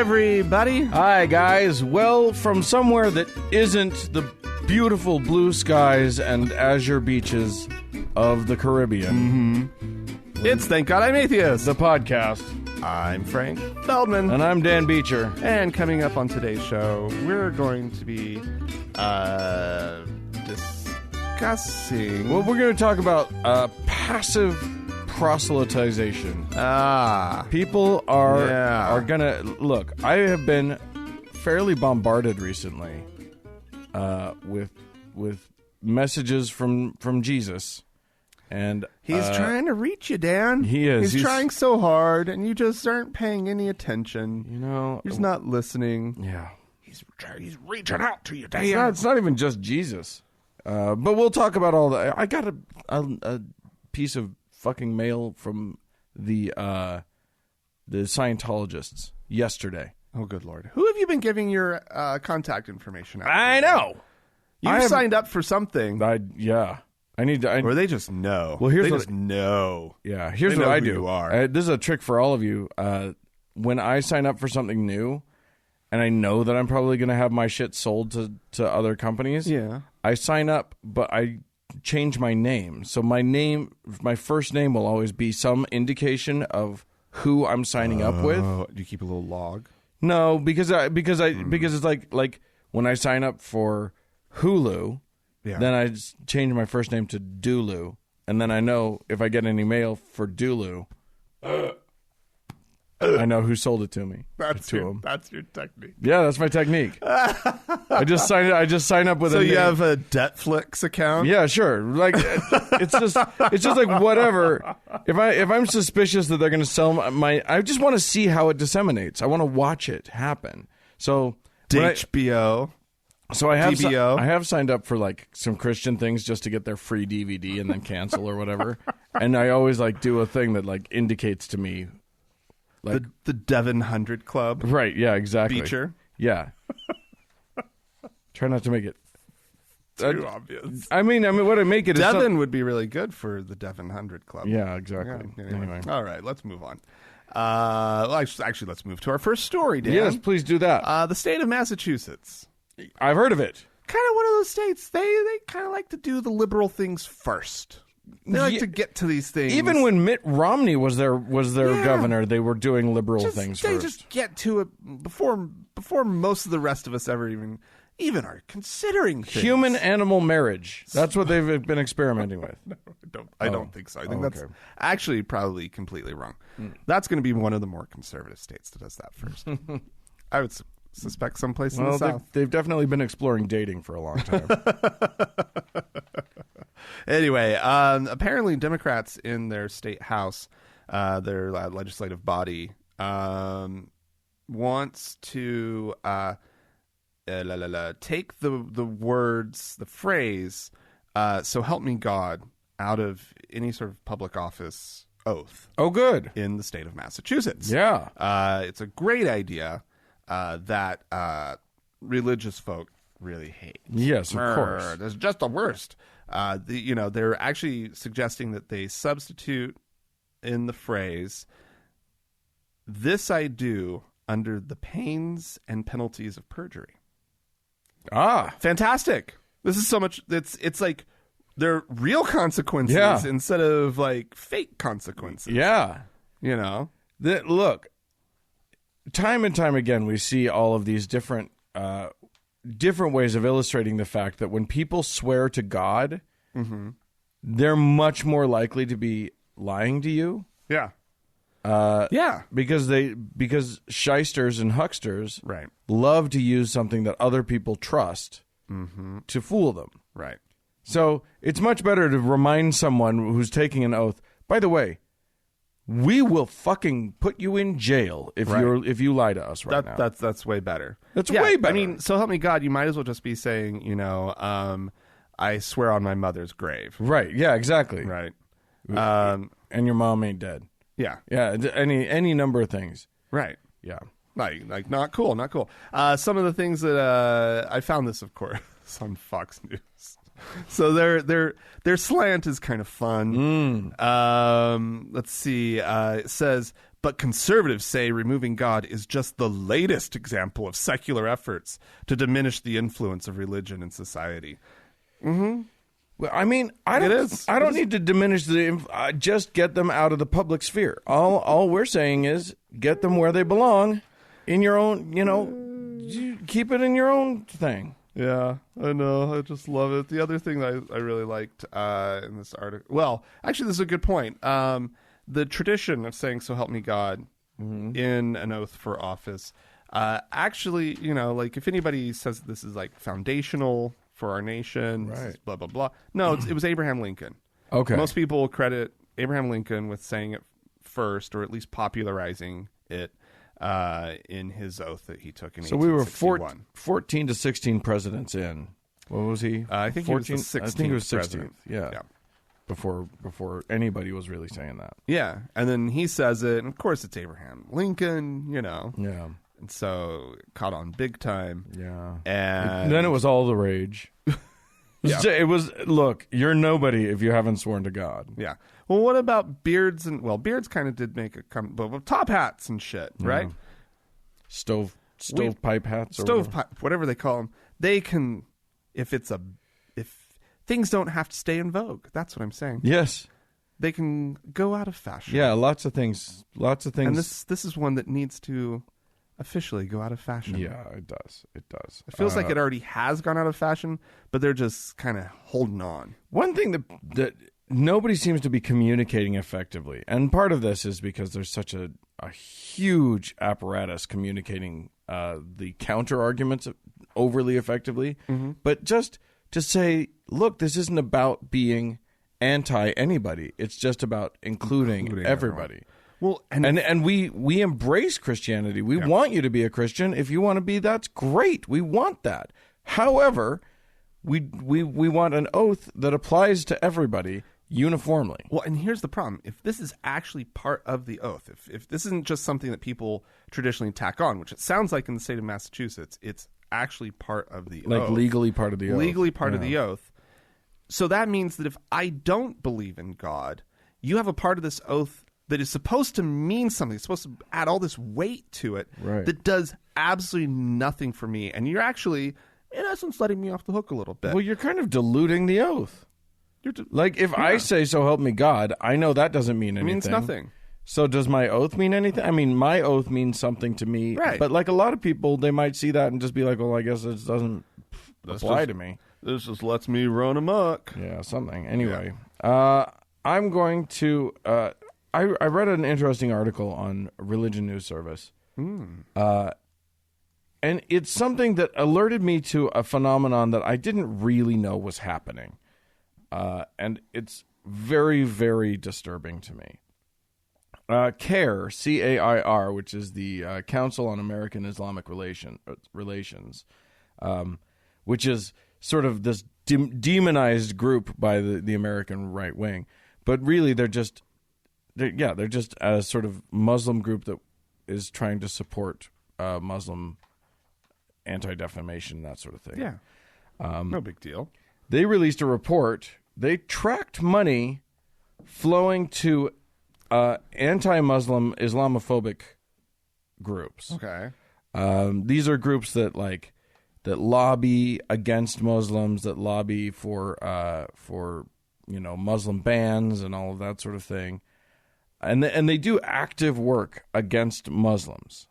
everybody. Hi, guys. Well, from somewhere that isn't the beautiful blue skies and azure beaches of the Caribbean. It's Thank God I'm Atheist. The podcast. I'm Frank Feldman. And I'm Dan Beecher. And coming up on today's show, we're going to be discussing... Well, we're going to talk about passive proselytization. People are going to... Look, I have been fairly bombarded recently with messages from Jesus. And he's trying to reach you, Dan. He is. He's trying so hard, and you just aren't paying any attention. You know, you're just not listening. Yeah, he's reaching out to you, Dan. It's not even just Jesus. But we'll talk about all that. I got a piece of fucking mail from the Scientologists yesterday. Oh, good Lord! Who have you been giving your contact information out to? I know. You've signed up for something. I need to. Or they just know. Well, here's they what, just know. Yeah, here's they what know I who do. You are. This is a trick for all of you. When I sign up for something new, and I know that I'm probably going to have my shit sold to other companies, I sign up, but I change my name. So my first name will always be some indication of who I'm signing up with. Do you keep a little log? No, because it's like when I sign up for Hulu. Yeah. Then I change my first name to Dulu, and then I know if I get any mail for Dulu, I know who sold it to me. That's your technique. Yeah, that's my technique. I just sign up with. So you have a Netflix account? Yeah, sure. Like it's just like whatever. If I'm suspicious that they're going to sell I just want to see how it disseminates. I want to watch it happen. So HBO. So I have signed up for like some Christian things just to get their free DVD and then cancel or whatever. And I always like do a thing that like indicates to me like the Devon 100 Club. Right, yeah, exactly. Feature. Yeah. Try not to make it too obvious. I mean what I make it is Devon would be really good for the Devon 100 Club. Yeah, exactly. Yeah, anyway. All right, let's move on. Actually, let's move to our first story, Dan. Yes, please do that. The state of Massachusetts. I've heard of it. Kind of one of those states. They kind of like to do the liberal things first. They like to get to these things. Even when Mitt Romney was their governor, they were doing liberal things first. They just get to it before most of the rest of us ever even are considering things. Human-animal marriage. That's what they've been experimenting with. No, I don't think so. I think that's actually probably completely wrong. That's going to be one of the more conservative states that does that first. I would suspect someplace in the South. They've definitely been exploring dating for a long time. Anyway, apparently Democrats in their state house, their legislative body, wants to take the phrase, so help me God, out of any sort of public office oath. Oh, good. In the state of Massachusetts. Yeah. It's a great idea. That religious folk really hate. Yes, of course. That's just the worst. They're actually suggesting that they substitute in the phrase, "This I do under the pains and penalties of perjury." Fantastic! This is so much. It's like they're real consequences instead of like fake consequences. Yeah, look. Time and time again, we see all of these different ways of illustrating the fact that when people swear to God, they're much more likely to be lying to you. Yeah. Because shysters and hucksters love to use something that other people trust to fool them. Right. So it's much better to remind someone who's taking an oath, by the way, we will fucking put you in jail if you lie to us now. That's way better. That's way better. I mean, so help me God, you might as well just be saying, I swear on my mother's grave. Right. Yeah, exactly. Right. And your mom ain't dead. Yeah. Yeah. Any number of things. Right. Yeah. Like not cool. Some of the things that I found this, of course, on Fox News. So their slant is kind of fun. Let's see. It says But conservatives say removing God is just the latest example of secular efforts to diminish the influence of religion in society. Mm-hmm. Well, I mean, I don't need to diminish just get them out of the public sphere. All we're saying is get them where they belong in your own, keep it in your own thing. Yeah, I know. I just love it. The other thing that I really liked in this article, well, actually, this is a good point. The tradition of saying, so help me God, in an oath for office, actually, like if anybody says this is like foundational for our nation, right, blah, blah, blah. No, it was Abraham Lincoln. Okay. Most people credit Abraham Lincoln with saying it first, or at least popularizing it in his oath that he took in 1861. So we were 14 to 16 presidents in. What was he? I think 14, he was the 16th. I think he was 16th. President. Yeah. Before anybody was really saying that. Yeah, and then he says it, and of course it's Abraham Lincoln, Yeah. And so caught on big time. Yeah. And then it was all the rage. Yeah. It was, look, you're nobody if you haven't sworn to God. Yeah. Well, what about beards? Beards kind of did make but with top hats and shit, right? Stovepipe hats? Stovepipe, whatever they call them. They can, if things don't have to stay in vogue. That's what I'm saying. Yes. They can go out of fashion. Yeah, lots of things. And this is one that needs to officially go out of fashion. Yeah, it does. It feels like it already has gone out of fashion, but they're just kind of holding on. One thing that nobody seems to be communicating effectively, and part of this is because there's such a huge apparatus communicating the counter arguments overly effectively, but just to say, look, this isn't about being anti-anybody. It's just about including everybody. Well, and we embrace Christianity. We want you to be a Christian. If you want to be, that's great. We want that. However, we want an oath that applies to everybody uniformly. Well, and here's the problem. If this is actually part of the oath, if this isn't just something that people traditionally tack on, which it sounds like in the state of Massachusetts, it's actually part of the oath. Legally part of the oath. Legally part of the oath. So that means that if I don't believe in God, you have a part of this oath that is supposed to mean something. It's supposed to add all this weight to it that does absolutely nothing for me. And you're actually, in essence, letting me off the hook a little bit. Well, you're kind of diluting the oath. Like, if I say, so help me God, I know that doesn't mean anything. It means nothing. So does my oath mean anything? I mean, my oath means something to me. Right. But like a lot of people, they might see that and just be like, well, I guess it doesn't apply to me. This just lets me run amok. Yeah, something. Anyway, I'm going to... I read an interesting article on Religion News Service. And it's something that alerted me to a phenomenon that I didn't really know was happening. And it's very, very disturbing to me. CAIR, C-A-I-R, which is the Council on American Islamic Relations, which is sort of this demonized group by the American right wing. But really, they're just a sort of Muslim group that is trying to support Muslim anti-defamation, that sort of thing. Yeah. No big deal. They released a report. They tracked money flowing to anti-Muslim Islamophobic groups. Okay. These are groups that lobby against Muslims, that lobby for Muslim bans and all of that sort of thing. And they do active work against Muslims.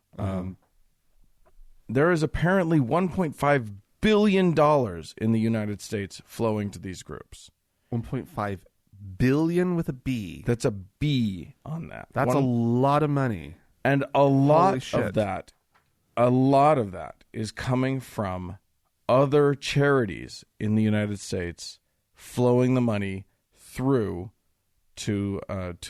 There is apparently $1.5 billion in the United States flowing to these groups. 1.5 billion with a B. That's a B on that. That's a lot of money. And a lot of that is coming from other charities in the United States, flowing the money through to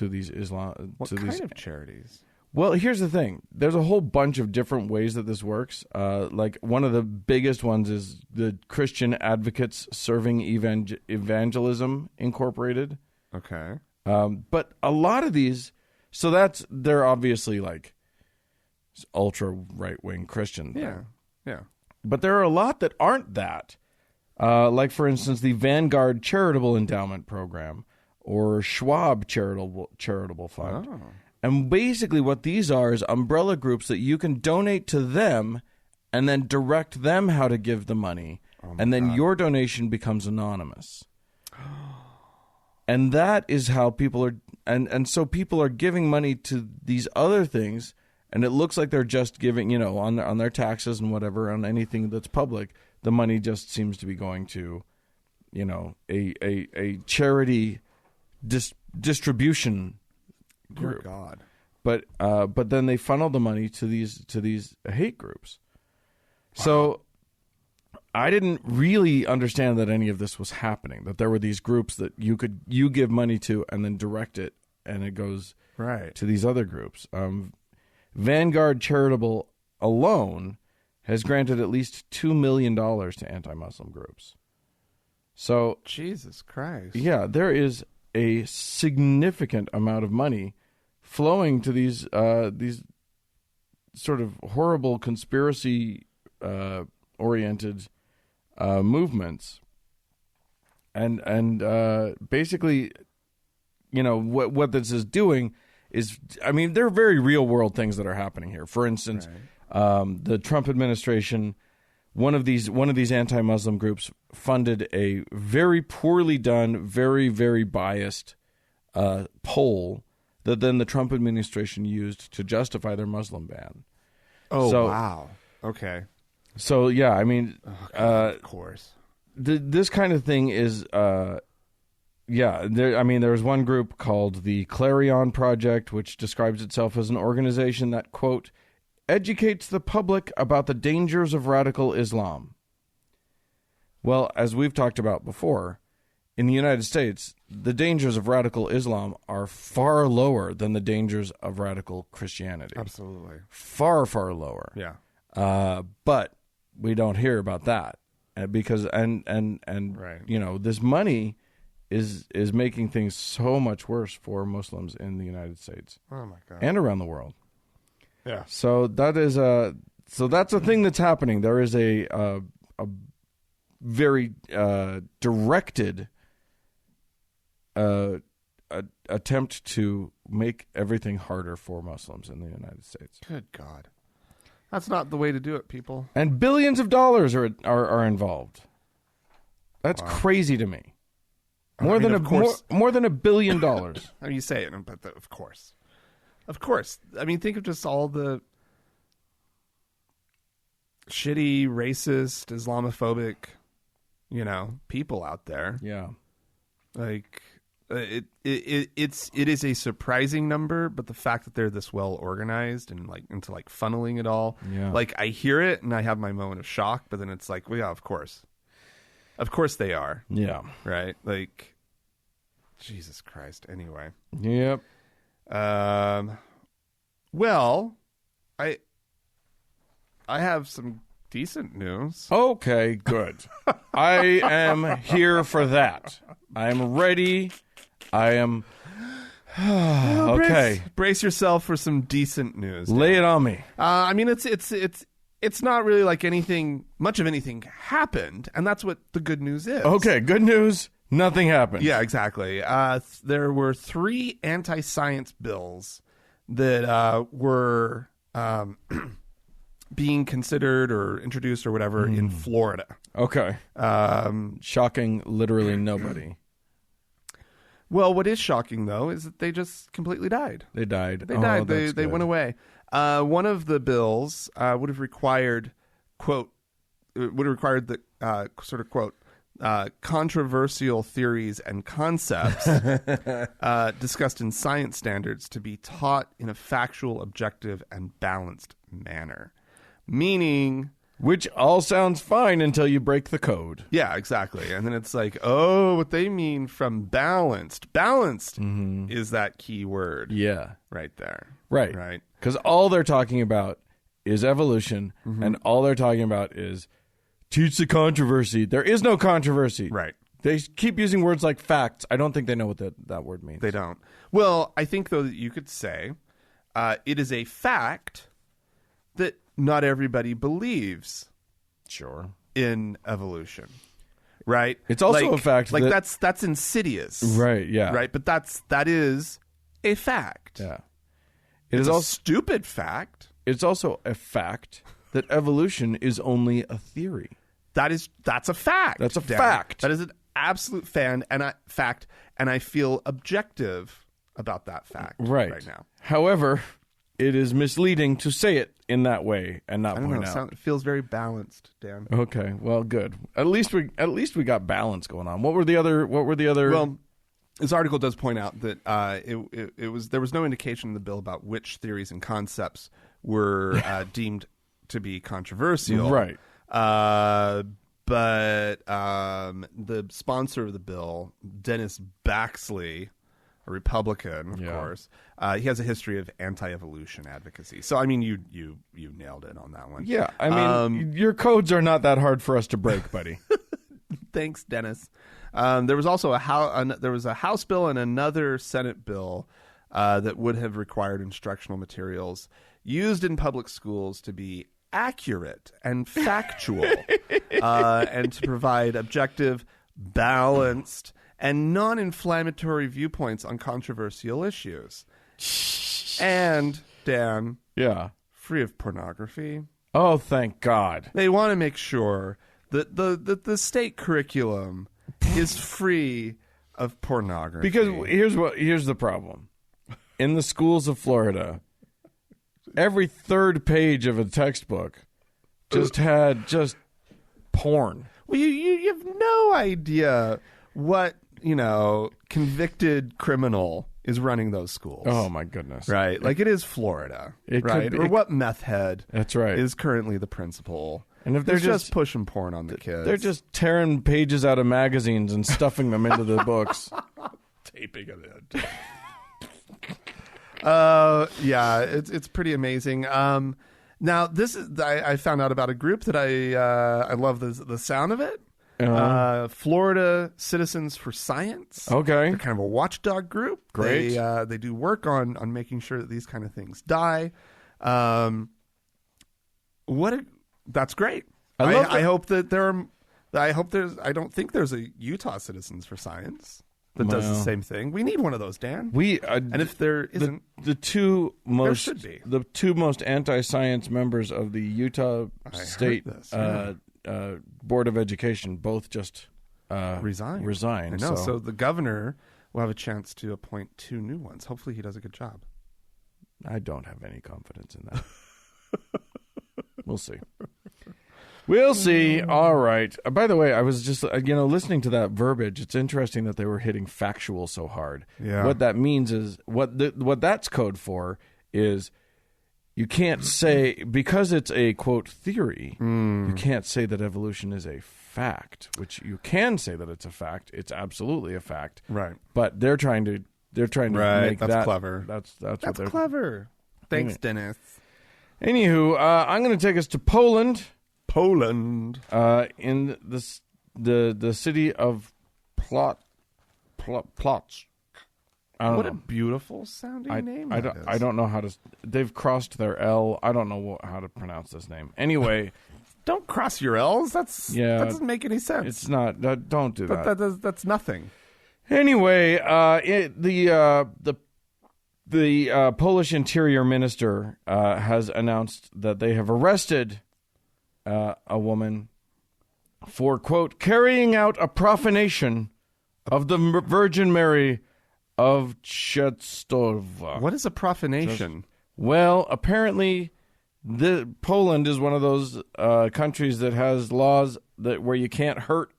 these Islam. What kind of charities? Well, here's the thing. There's a whole bunch of different ways that this works. Like one of the biggest ones is the Christian Advocates Serving Evangelism Incorporated. Okay. But a lot of these, they're obviously like ultra right-wing Christian. Yeah. Yeah. But there are a lot that aren't that. Like, for instance, the Vanguard Charitable Endowment Program or Schwab Charitable Fund. Oh. And basically what these are is umbrella groups that you can donate to them and then direct them how to give the money. And then your donation becomes anonymous. And that is how people are, and so people are giving money to these other things, and it looks like they're just giving, on their taxes and whatever, on anything that's public, the money just seems to be going to, a charity distribution group. Dear God. But then they funnel the money to these hate groups. Wow. So I didn't really understand that any of this was happening, that there were these groups that you give money to and then direct it, and it goes to these other groups. Vanguard Charitable alone has granted at least $2 million to anti-Muslim groups. So Jesus Christ. Yeah, there is a significant amount of money flowing to these sort of horrible conspiracy oriented movements, and basically, what this is doing is, there are very real world things that are happening here. For instance, the Trump administration, one of these anti-Muslim groups funded a very poorly done, very, very biased poll that then the Trump administration used to justify their Muslim ban. Oh, wow. Okay. So, yeah, of course. This kind of thing is, there was one group called the Clarion Project, which describes itself as an organization that, quote, educates the public about the dangers of radical Islam. Well, as we've talked about before, in the United States, the dangers of radical Islam are far lower than the dangers of radical Christianity. Absolutely. Far, far lower. Yeah. But we don't hear about that because this money is making things so much worse for Muslims in the United States. Oh my God. And around the world. Yeah. So that's a thing that's happening. There is a very directed attempt to make everything harder for Muslims in the United States. Good God. That's not the way to do it, people. And billions of dollars are involved. That's crazy to me. More than $1 billion. You say it, but of course. Of course. Think of just all the shitty, racist, Islamophobic, people out there. Yeah. Like it is a surprising number, but the fact that they're this well organized and into funneling it all, I hear it and I have my moment of shock, but then it's like, well, yeah, of course they are. Yeah. Right. Jesus Christ. Anyway. Yep. Well, I have some decent news. Okay, good. I am here for that. I am ready. I am okay. Brace yourself for some decent news. Lay it on me. It's not really like much of anything happened, and that's what the good news is. Okay, good news. Nothing happened. Yeah, exactly. There were 3 anti-science bills that were being considered or introduced or whatever in Florida. Okay. Shocking literally nobody. Well, what is shocking, though, is that they just completely died. They died. They died. They went away. One of the bills would have required, quote, the sort of, quote, controversial theories and concepts discussed in science standards to be taught in a factual, objective, and balanced manner. Meaning... Which all sounds fine until you break the code. Yeah, exactly. And then it's like, oh, what they mean from balanced. Balanced is that key word. Yeah. Right there. Right. Because all they're talking about is evolution, and all they're talking about is teach the controversy. There is no controversy. Right. They keep using words like facts. I don't think they know what that word means. They don't. Well, I think, though, that you could say it is a fact that not everybody believes in evolution. Right? It's also a fact that that's insidious. Right, yeah. Right? But that is a fact. Yeah. It's a stupid fact. It's also a fact that evolution is only a theory. That's a fact. That's a fact. That is an absolute fact, and I feel objective about that fact right now. However, it is misleading to say it in that way and not point out. It feels very balanced, Dan. Okay, well, good. At least we got balance going on. What were the other? Well, this article does point out that there was no indication in the bill about which theories and concepts were deemed to be controversial. Right. But the sponsor of the bill, Dennis Baxley, a Republican, of course, he has a history of anti-evolution advocacy. So, I mean, you nailed it on that one. Yeah, I mean, your codes are not that hard for us to break, buddy. Thanks, Dennis. There was also a House bill and another Senate bill that would have required instructional materials used in public schools to be accurate and factual, and to provide objective, balanced, and non-inflammatory viewpoints on controversial issues. And, Dan, free of pornography. Oh, thank God. They want to make sure that the state curriculum is free of pornography. Because here's the problem. In the schools of Florida, every third page of a textbook had porn. Well, you have no idea what, convicted criminal is running those schools. Oh, my goodness. Right? Like, it is Florida, right? Or what meth head is currently the principal. And if they're just pushing porn on the kids. They're just tearing pages out of magazines and stuffing them into the books. Taping it in. It's pretty amazing. Now, this is I found out about a group that I love the sound of it. Florida Citizens for Science. Okay, they're kind of a watchdog group. Great. They do work on making sure that these kind of things die. That's great. I hope that I don't think there's a Utah Citizens for Science that does the same thing. We need one of those, Dan. And if there isn't, the two most there should be. The two most anti-science members of the Utah State Board of Education both just resigned. I know. So the governor will have a chance to appoint two new ones. Hopefully, he does a good job. I don't have any confidence in that. We'll see. We'll see. All right. By the way, I was just, listening to that verbiage. It's interesting that they were hitting factual so hard. Yeah. What that means is, what that's code for is you can't say, because it's a, quote, theory, you can't say that evolution is a fact, which you can say that it's a fact. It's absolutely a fact. Right. But they're trying to make that's clever. That's what they're clever. Thanks, Dennis. Anywho, I'm going to take us to Poland. In the city of Plock. What a beautiful sounding name! I don't know how to. They've crossed their L. I don't know how to pronounce this name. Anyway, don't cross your L's. That doesn't make any sense. It's not. Don't do that. That's nothing. Anyway, the Polish Interior Minister has announced that they have arrested a woman for, quote, carrying out a profanation of the Virgin Mary of Częstochowa. What is a profanation? Well, apparently, Poland is one of those countries that has laws where you can't hurt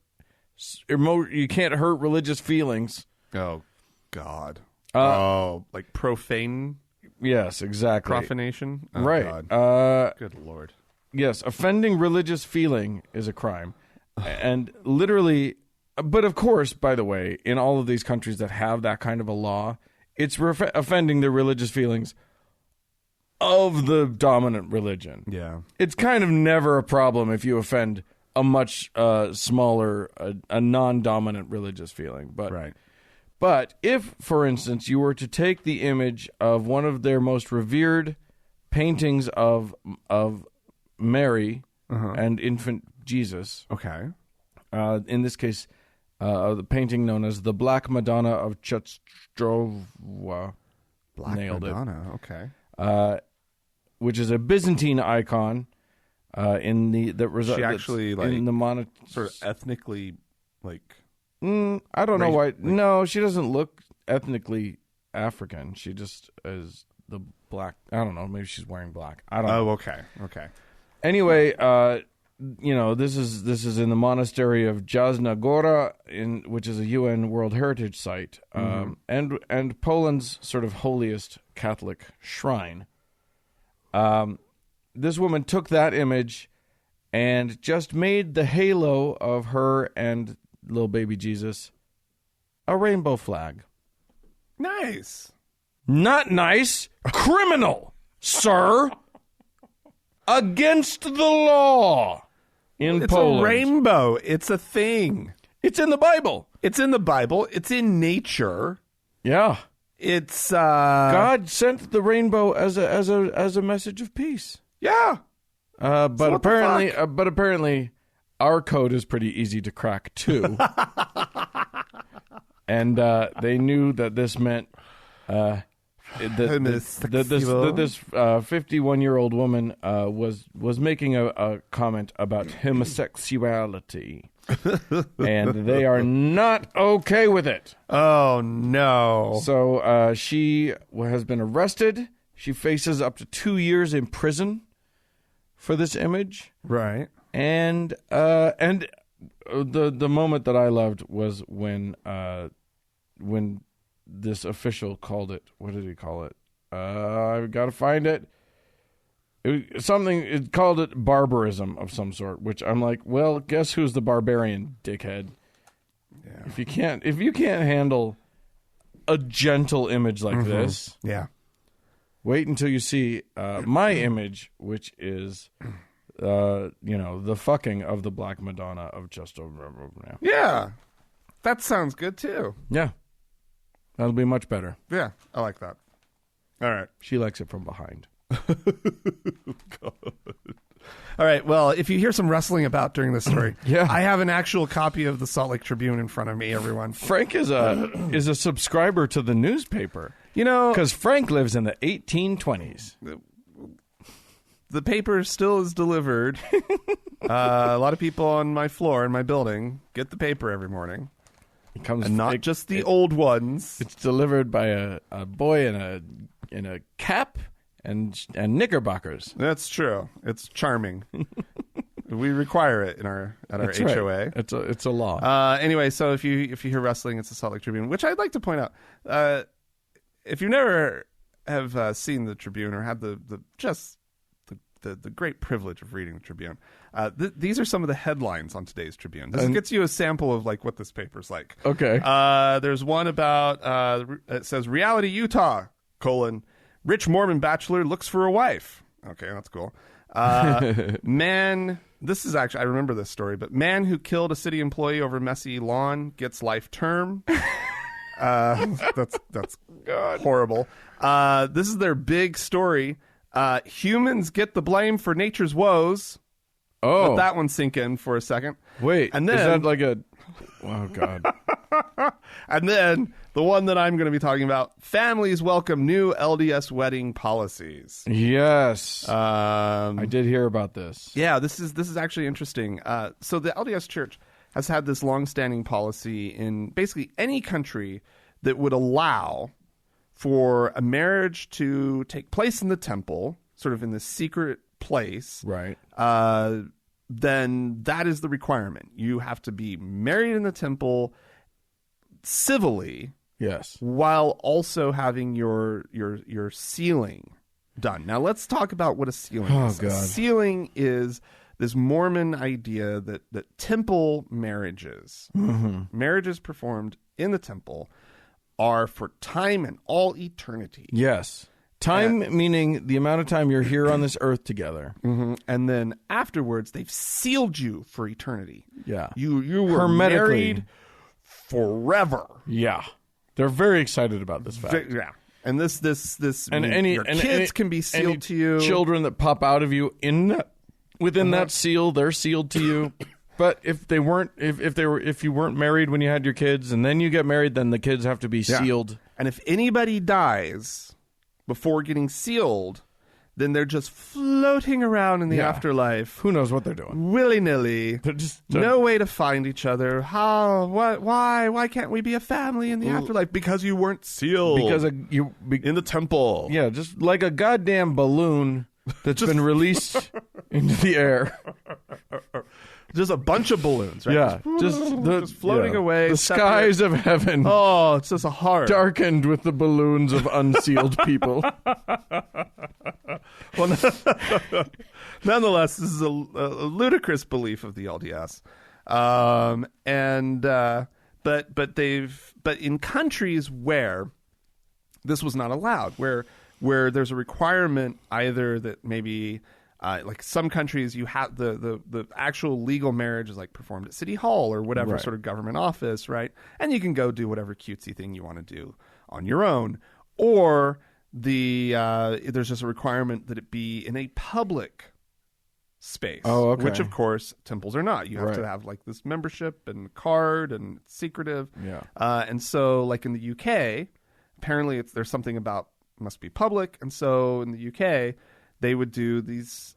religious feelings. Oh, God. Like profane? Yes, exactly. Profanation? Oh, right. God. Good Lord. Yes, offending religious feeling is a crime. And literally, but of course, by the way, in all of these countries that have that kind of a law, it's offending the religious feelings of the dominant religion. Yeah. It's kind of never a problem if you offend a much smaller, a non-dominant religious feeling. But, right. But if, for instance, you were to take the image of one of their most revered paintings of Mary and infant Jesus. Okay. In this case, the painting known as the Black Madonna of Częstochowa. Black Madonna, okay. which is a Byzantine icon in the she actually like in the sort of ethnically like. I don't know why. Like, no, she doesn't look ethnically African. She just is the black. I don't know. Maybe she's wearing black. I don't know. Oh, okay. Anyway, this is in the monastery of Jasna Gora, which is a UN World Heritage Site, and Poland's sort of holiest Catholic shrine. This woman took that image and just made the halo of her and little baby Jesus a rainbow flag. Nice. Not nice. Criminal, sir. Against the law in Poland. It's a rainbow. It's a thing. It's in the Bible. It's in the Bible. It's in nature. Yeah. It's God sent the rainbow as a message of peace. Yeah. But apparently our code is pretty easy to crack too. And they knew that this meant that this 51-year-old woman was making a comment about homosexuality. And they are not okay with it. Oh, no. So she has been arrested. She faces up to 2 years in prison for this image. Right. And the moment that I loved was when this official called it. What did he call it? I've got to find it. It called it barbarism of some sort, which I'm like, well, guess who's the barbarian, dickhead? Yeah. If you can't handle a gentle image like this, yeah, wait until you see my image, which is the fucking of the Black Madonna of just over now. Yeah, that sounds good too. Yeah, that'll be much better. Yeah, I like that. All right, she likes it from behind. God. All right. Well, if you hear some rustling about during this story, yeah, I have an actual copy of the Salt Lake Tribune in front of me. Everyone, Frank is a subscriber to the newspaper. Because Frank lives in the 1820s. The paper still is delivered. A lot of people on my floor in my building get the paper every morning. It comes, and not just the old ones. It's delivered by a boy in a cap and knickerbockers. That's true. It's charming. We require it at our HOA. Right. It's a law. Anyway, so if you hear rustling, it's the Salt Lake Tribune, which I'd like to point out. If you never have seen the Tribune or had the great privilege of reading the Tribune, these are some of the headlines on today's Tribune. This gets you a sample of like what this paper's like. Okay. There's one about it says Reality Utah: rich Mormon bachelor looks for a wife. Okay, that's cool. Man, this is actually, I remember this story, but man who killed a city employee over messy lawn gets life term. That's horrible. This is their big story. Humans get the blame for nature's woes. Oh, let that one sink in for a second. Wait, and then, is that like a? Oh God. And then the one that I'm going to be talking about: families welcome new LDS wedding policies. Yes, I did hear about this. Yeah, this is actually interesting. So the LDS Church has had this longstanding policy in basically any country that would allow for a marriage to take place in the temple, sort of in this secret place. Right. Then that is the requirement. You have to be married in the temple civilly. Yes. While also having your sealing done. Now let's talk about what a sealing is. God. A sealing is this Mormon idea that temple marriages, marriages performed in the temple, are for time and all eternity. Yes. Time meaning the amount of time you're here on this earth together. Mm-hmm. And then afterwards, they've sealed you for eternity. Yeah. You were married forever. Yeah. They're very excited about this fact. Yeah. And this and your kids can be sealed to you. Children that pop out of you within that seal, they're sealed to you. But if they weren't, if you weren't married when you had your kids, and then you get married, then the kids have to be sealed. And if anybody dies before getting sealed, then they're just floating around in the afterlife. Who knows what they're doing? Willy-nilly. No way to find each other. How? What? Why? Why can't we be a family in the afterlife? Because you weren't sealed. Because in the temple. Yeah, just like a goddamn balloon that's been released into the air. Just a bunch of balloons, right? Yeah, just floating away. The skies of heaven. Oh, it's just a heart. Darkened with the balloons of unsealed people. Well, nonetheless, this is a ludicrous belief of the LDS, but in countries where this was not allowed, where there's a requirement either that maybe. Like some countries, you have the actual legal marriage is like performed at City Hall or whatever sort of government office, right? And you can go do whatever cutesy thing you want to do on your own. Or there's just a requirement that it be in a public space, which of course temples are not. You have to have like this membership and card and it's secretive. Yeah. And so like in the UK, apparently there's something about must be public. And so in the UK, they would do these,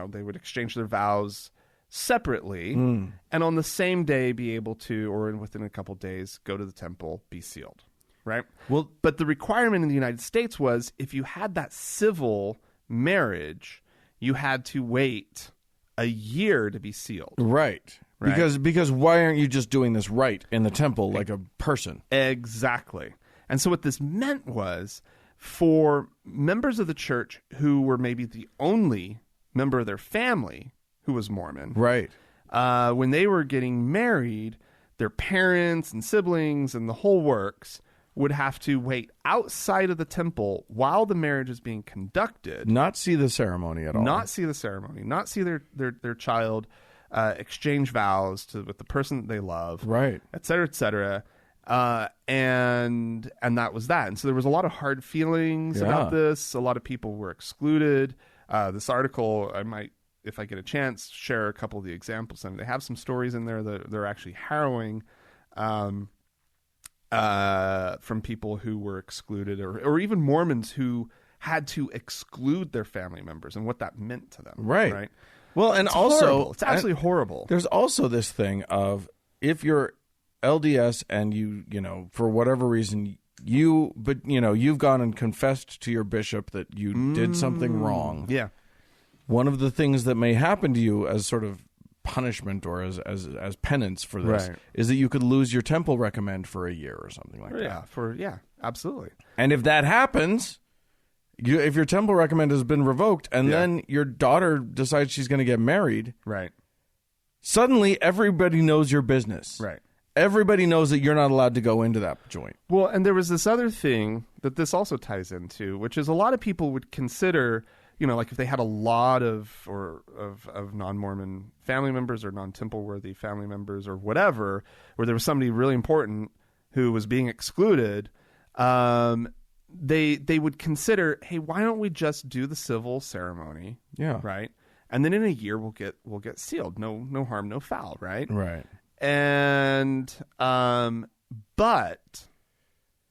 they would exchange their vows separately and on the same day be able to, or within a couple days, go to the temple, be sealed, right? Well, but the requirement in the United States was if you had that civil marriage, you had to wait a year to be sealed. Right. Because why aren't you just doing this right in the temple like a person? Exactly. And so what this meant was, for members of the church who were maybe the only member of their family who was Mormon, right? When they were getting married, their parents and siblings and the whole works would have to wait outside of the temple while the marriage is being conducted. Not see the ceremony at all. Not see the ceremony. Not see their child exchange vows with the person that they love. Right. Et cetera, et cetera. And that was that. And so there was a lot of hard feelings about this. A lot of people were excluded. This article, I might, if I get a chance, share a couple of the examples. And they have some stories in there that they're actually harrowing, from people who were excluded or even Mormons who had to exclude their family members and what that meant to them. Right. Well, and it's also, horrible. It's absolutely horrible. There's also this thing of if you're LDS and you for whatever reason you've gone and confessed to your bishop that you did something wrong. Yeah. One of the things that may happen to you as sort of punishment or as penance for this is that you could lose your temple recommend for a year or something like that. Yeah, absolutely. And if that happens, if your temple recommend has been revoked and then your daughter decides she's going to get married, right? Suddenly everybody knows your business. Right. Everybody knows that you're not allowed to go into that joint. Well, and there was this other thing that this also ties into, which is a lot of people would consider, like if they had a lot of non-Mormon family members or non-temple worthy family members or whatever, where there was somebody really important who was being excluded, they would consider, hey, why don't we just do the civil ceremony? Yeah. Right. And then in a year we'll get sealed. No harm, no foul. Right. Right. And but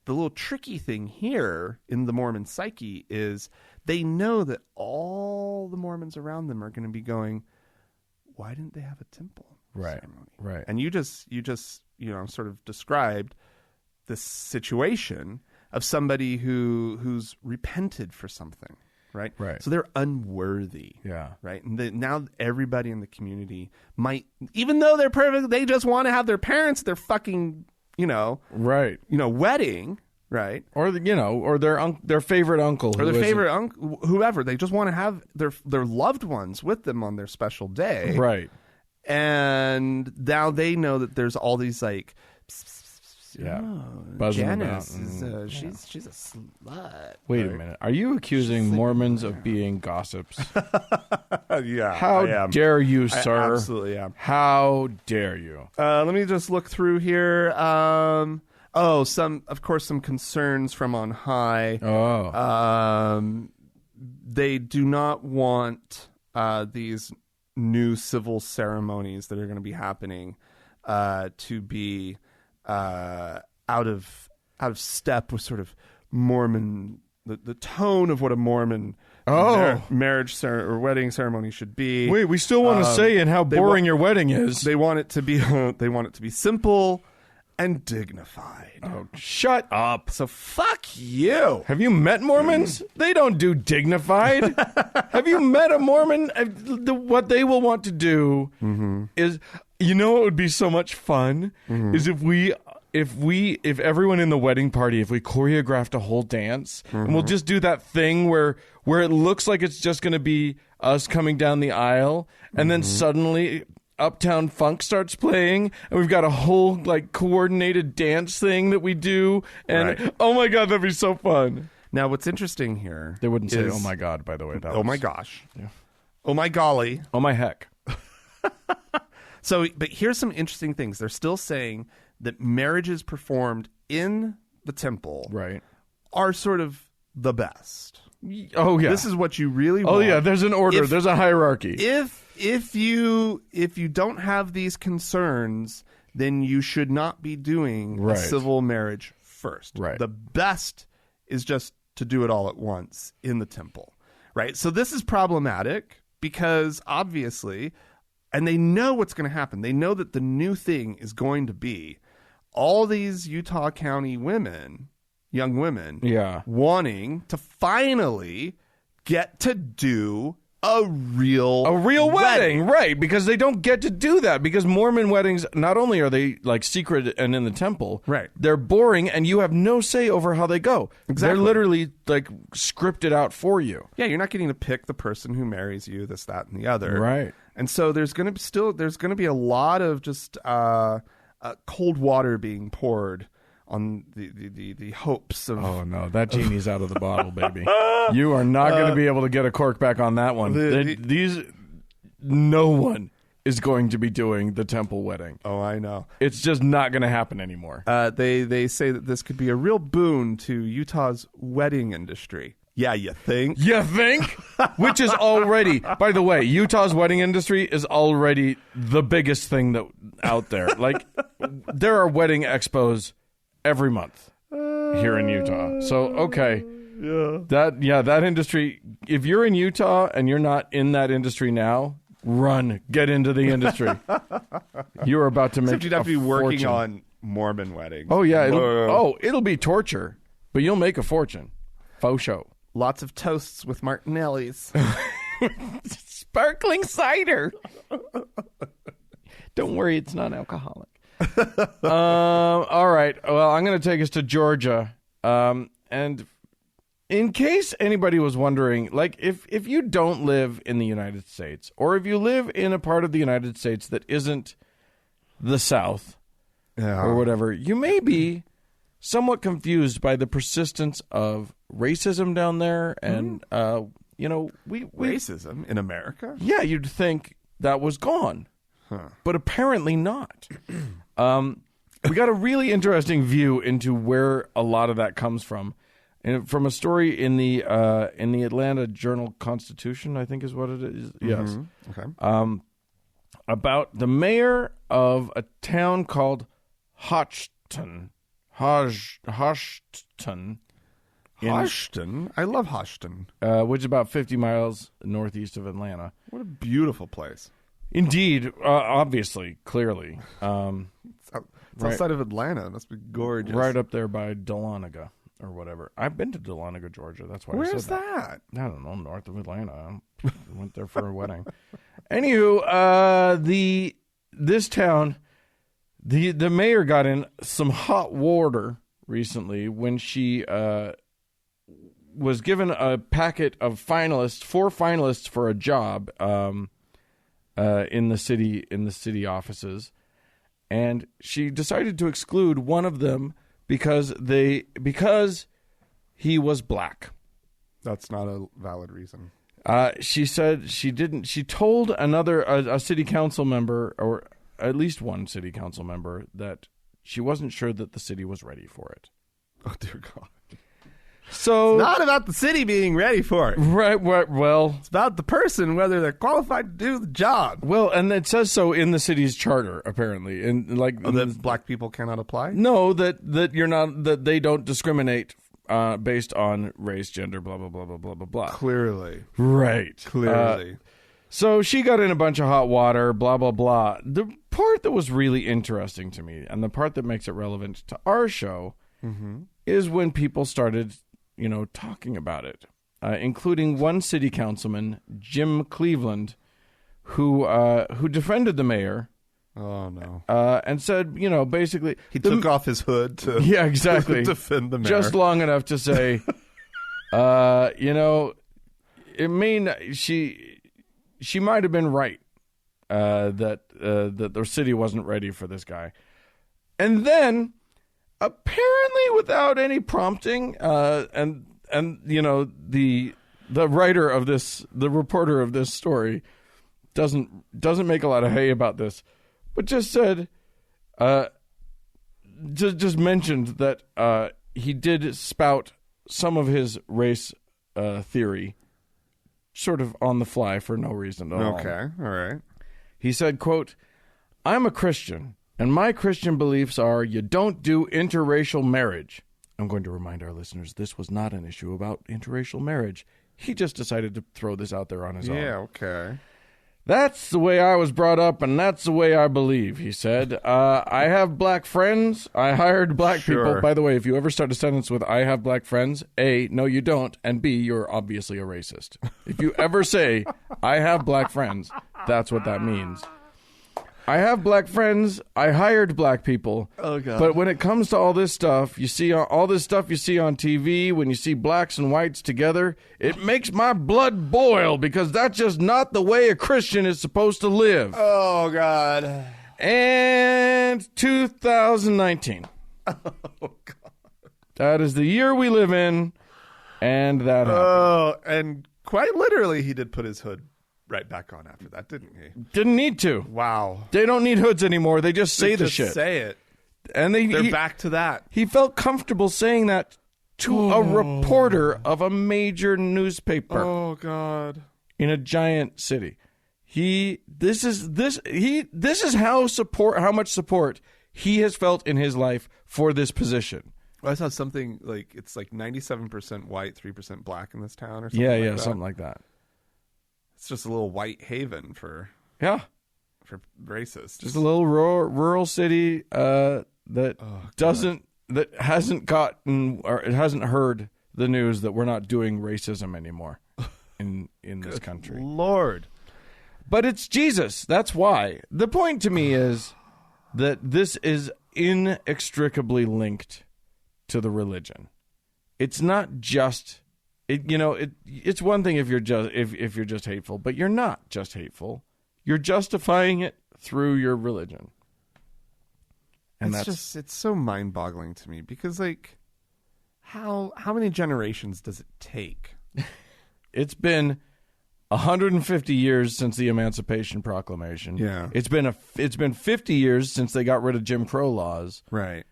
the little tricky thing here in the Mormon psyche is they know that all the Mormons around them are going to be going, why didn't they have a temple ceremony? Right. And you just sort of described this situation of somebody who's repented for something. Right. So they're unworthy. Yeah. Right. And now everybody in the community might, even though they're perfect, they just want to have their parents, their fucking, wedding. Right. Or or their favorite uncle, or their favorite uncle, whoever. They just want to have their loved ones with them on their special day. Right. And now they know that there's all these like. Buzzing Janice about. Is she's a slut. Wait a minute. Are you accusing Mormons of being gossips? Yeah. How dare you, sir? I absolutely am. How dare you? Let me just look through here. Some concerns from on high. They do not want these new civil ceremonies that are going to be happening to be out of step with sort of Mormon the tone of what a Mormon marriage or wedding ceremony should be. Wait, we still want to say in how boring your wedding is. They want it to be simple and dignified. Oh, shut up. So fuck you. Have you met Mormons? They don't do dignified. Have you met a Mormon? What they will want to do is, you know what would be so much fun is if everyone in the wedding party, if we choreographed a whole dance and we'll just do that thing where it looks like it's just going to be us coming down the aisle and then suddenly Uptown Funk starts playing and we've got a whole like coordinated dance thing that we do and oh my God, that'd be so fun. Now what's interesting here, they wouldn't say oh my God, by the way. My gosh. Yeah. Oh my golly. Oh my heck. So, but here's some interesting things. They're still saying that marriages performed in the temple are sort of the best. Oh yeah. This is what you really want. Oh yeah, there's an order, there's a hierarchy. If you don't have these concerns, then you should not be doing a civil marriage first. Right. The best is just to do it all at once in the temple. Right? So this is problematic because obviously, and they know what's going to happen. They know that the new thing is going to be all these Utah County women, young women, wanting to finally get to do a real wedding, right? Because they don't get to do that because Mormon weddings, not only are they like secret and in the temple, they're boring and you have no say over how they go. Exactly. They're literally like scripted out for you. Yeah, you're not getting to pick the person who marries you, this, that, and the other. Right. And so there's going to be a lot of just cold water being poured on the hopes of... Oh, no. That genie's out of the bottle, baby. You are not going to be able to get a cork back on that one. No one is going to be doing the temple wedding. Oh, I know. It's just not going to happen anymore. They say that this could be a real boon to Utah's wedding industry. Yeah, you think? You think? Which is already... By the way, Utah's wedding industry is already the biggest thing out there. Like, there are wedding expos every month here in Utah. So, okay. That industry, if you're in Utah and you're not in that industry now, run, get into the industry. You're about to make Except you'd have to be working fortune. on Mormon weddings. Oh, yeah. It'll be torture, but you'll make a fortune. Faux show. Lots of toasts with Martinelli's. Sparkling cider. Don't worry, it's not alcoholic. All right. Well, I'm going to take us to Georgia. And in case anybody was wondering, like if you don't live in the United States, or if you live in a part of the United States that isn't the South or whatever, you may be somewhat confused by the persistence of racism down there. And, racism in America? Yeah, you'd think that was gone. But apparently not. We got a really interesting view into where a lot of that comes from, and from a story in the Atlanta Journal-Constitution, I think is what it is. Yes. Okay. About the mayor of a town called Hodgson. Hodgson. I love Hodgson. Which is about 50 miles northeast of Atlanta. What a beautiful place. Indeed, obviously, clearly. It's outside of Atlanta. It must be gorgeous. Right up there by Dahlonega or whatever. I've been to Dahlonega, Georgia. That's why I said Where's that? I don't know, north of Atlanta. I went there for a wedding. Anywho, this town, the mayor got in some hot water recently when she was given a packet of four finalists for a job in the city offices, and she decided to exclude one of them because he was black. That's not a valid reason. She said she didn't. She told a city council member, or at least one city council member, that she wasn't sure that the city was ready for it. Oh dear God. So it's not about the city being ready for it. Right, well... It's about the person, whether they're qualified to do the job. Well, and it says so in the city's charter, apparently. And that black people cannot apply? No, that you're not... That they don't discriminate based on race, gender, blah, blah, blah, blah, blah, blah, blah. Clearly. Right. Clearly. So she got in a bunch of hot water, blah, blah, blah. The part that was really interesting to me, and the part that makes it relevant to our show, is when people started, talking about it, including one city councilman, Jim Cleveland, who defended the mayor. Oh, no. And said, basically... He took off his hood to exactly. defend the mayor. Just long enough to say, it may... She might have been right that the city wasn't ready for this guy. And then, apparently without any prompting, and the writer of this, the reporter of this story, doesn't make a lot of hay about this, but just said, just mentioned that he did spout some of his race theory, sort of on the fly for no reason at all. Okay, all right. He said, quote, "I'm a Christian, and my Christian beliefs are you don't do interracial marriage." I'm going to remind our listeners this was not an issue about interracial marriage. He just decided to throw this out there on his own. Yeah, okay. "That's the way I was brought up, and that's the way I believe," he said. "I have black friends. I hired black people." By the way, if you ever start a sentence with "I have black friends," A, no you don't, and B, you're obviously a racist. If you ever say, "I have black friends," that's what that means. "I have black friends. I hired black people." Oh, God. But when it comes to all this stuff, you see all this stuff you see on TV, when you see blacks and whites together, it makes my blood boil because that's just not the way a Christian is supposed to live. Oh, God. And 2019. Oh, God. That is the year we live in, and that happened. Oh, and quite literally, he did put his hood right back on after that, didn't he? Didn't need to. Wow. They don't need hoods anymore. They just say the shit. Say it. And they're back to that. He felt comfortable saying that to a reporter of a major newspaper. Oh, God. In a giant city. This is how much support he has felt in his life for this position. Well, I saw something like it's like 97% white, 3% black in this town or something. Yeah, something like that. It's just a little white haven for racists. Just a little rural city that hasn't gotten or it hasn't heard the news that we're not doing racism anymore in this country. Lord. But it's Jesus. That's why. The point to me is that this is inextricably linked to the religion. It's not just it's one thing if you're just hateful, but you're not just hateful. You're justifying it through your religion. And it's so mind-boggling to me because like how many generations does it take? It's been 150 years since the Emancipation Proclamation. Yeah. It's been 50 years since they got rid of Jim Crow laws. Right.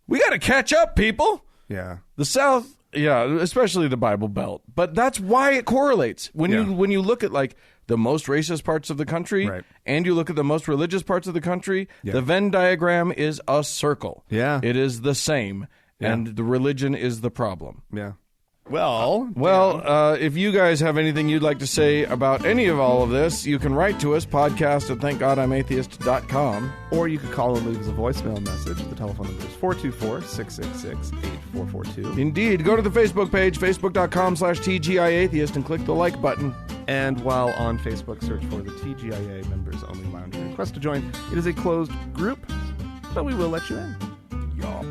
We got to catch up, people. Yeah. The South, especially the Bible Belt. But that's why it correlates. When you look at like the most racist parts of the country and you look at the most religious parts of the country, the Venn diagram is a circle. Yeah. It is the same. Yeah. And the religion is the problem. Yeah. Well, if you guys have anything you'd like to say about any of all of this, you can write to us, podcast@thankgodimatheist.com. Or you could call and leave us a voicemail message. The telephone number is 424-666-8442. Indeed. Go to the Facebook page, facebook.com/TGIAtheist, and click the like button. And while on Facebook, search for the TGIA Members Only Lounge and request to join. It is a closed group, but we will let you in. Y'all.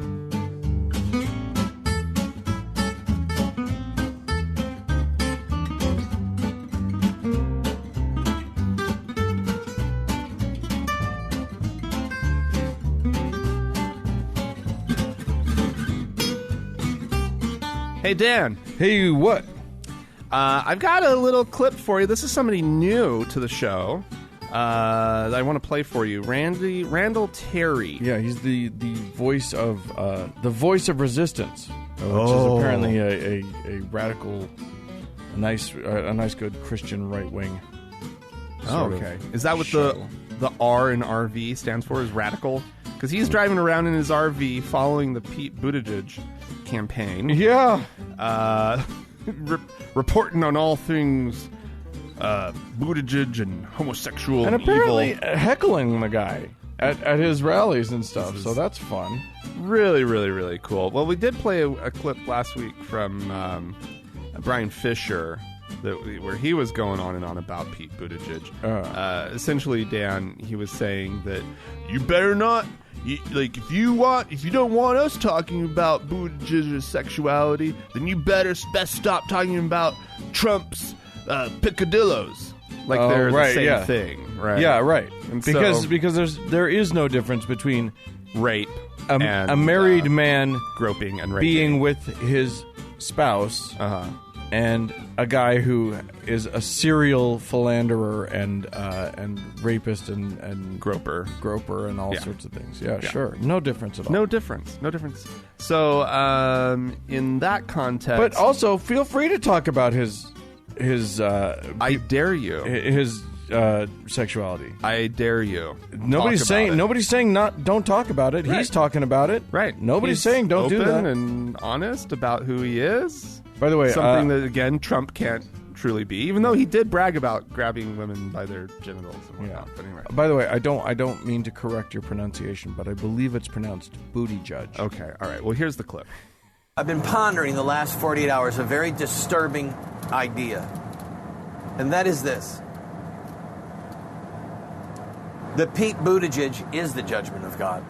Hey, Dan. Hey, what? I've got a little clip for you. This is somebody new to the show that I want to play for you. Randall Terry. Yeah, he's the voice of resistance, which is apparently a radical, a nice good Christian right wing. Okay. Is that what the R in RV stands for? Is radical? Because he's driving around in his RV following the Pete Buttigieg campaign. Yeah. Reporting on all things Buttigieg and homosexual and apparently evil. heckling the guy at his rallies and stuff. So that's fun. Really, really, really cool. Well, we did play a clip last week from Brian Fisher where he was going on and on about Pete Buttigieg. Essentially, Dan, he was saying that you better not. If you don't want us talking about Buttigieg's sexuality, then you best stop talking about Trump's picadillos. Like they're the same thing, right? Yeah, right. And because there is no difference between rape and a married man groping and raping. Being with his spouse, and a guy who is a serial philanderer and rapist and groper and all sorts of things. Yeah, sure. No difference at all. No difference. So, in that context, but also feel free to talk about his I dare you. His sexuality. I dare you. Nobody's saying don't talk about it. Right. He's talking about it. Right. Nobody's saying don't do that. Open and honest about who he is. By the way, something that again Trump can't truly be, even though he did brag about grabbing women by their genitals and whatnot. But anyway. By the way, I don't mean to correct your pronunciation, but I believe it's pronounced booty judge. Okay. All right. Well, here's the clip. I've been pondering the last 48 hours a very disturbing idea, and that is this: that Pete Buttigieg is the judgment of God.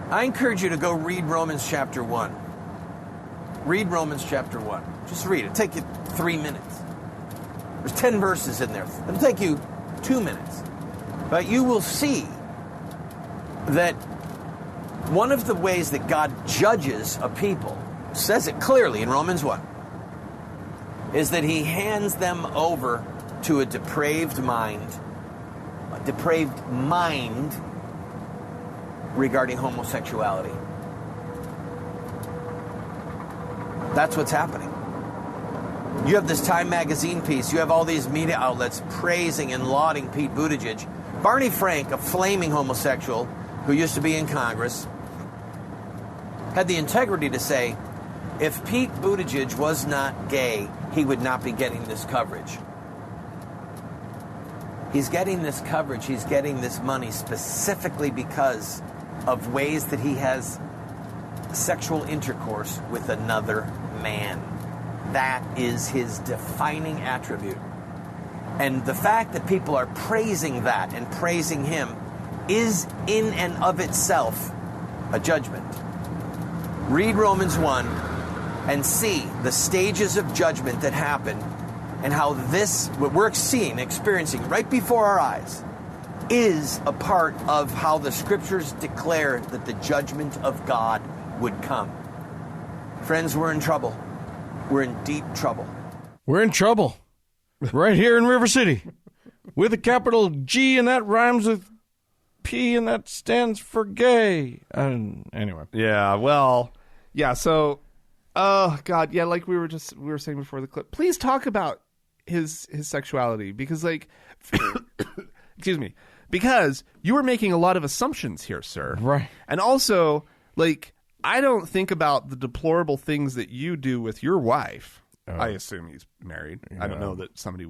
I encourage you to go read Romans chapter 1. Read Romans chapter 1. Just read it. Take you 3 minutes. There's 10 verses in there. It'll take you 2 minutes. But you will see that one of the ways that God judges a people, says it clearly in Romans 1, is that he hands them over to a depraved mind regarding homosexuality. That's what's happening. You have this Time magazine piece. You have all these media outlets praising and lauding Pete Buttigieg. Barney Frank, a flaming homosexual who used to be in Congress, had the integrity to say, if Pete Buttigieg was not gay, he would not be getting this coverage. He's getting this coverage, he's getting this money specifically because of ways that he has sexual intercourse with another man. That is his defining attribute. And the fact that people are praising that and praising him is in and of itself a judgment. Read Romans 1 and see the stages of judgment that happen and how this, what we're seeing, experiencing right before our eyes, is a part of how the scriptures declare that the judgment of God would come. Friends, we're in trouble. We're in deep trouble. We're in trouble. Right here in River City. With a capital G, and that rhymes with P, and that stands for gay. Anyway. Yeah, well, yeah, so, oh, God, yeah, like we were saying before the clip, please talk about his sexuality, because, like, excuse me, because you were making a lot of assumptions here, sir. Right. And also, like, I don't think about the deplorable things that you do with your wife. I assume he's married. Yeah. I don't know that somebody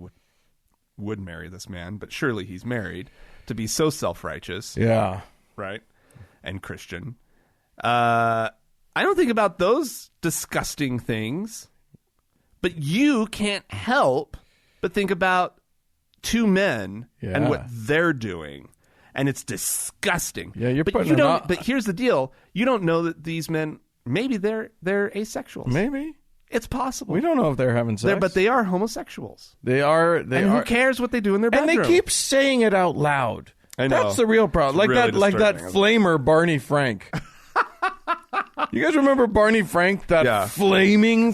would marry this man, but surely he's married to be so self-righteous. Yeah. Right? And Christian. I don't think about those disgusting things, but you can't help but think about two men and what they're doing. And it's disgusting. Yeah, you're but you don't. But here's the deal: you don't know that these men, maybe they're asexuals. Maybe it's possible. We don't know if they're having sex, but they are homosexuals. They are. And who cares what they do in their bedroom? And they keep saying it out loud. I know. That's the real problem. Like really that. Like that flamer Barney Frank. You guys remember Barney Frank? That flaming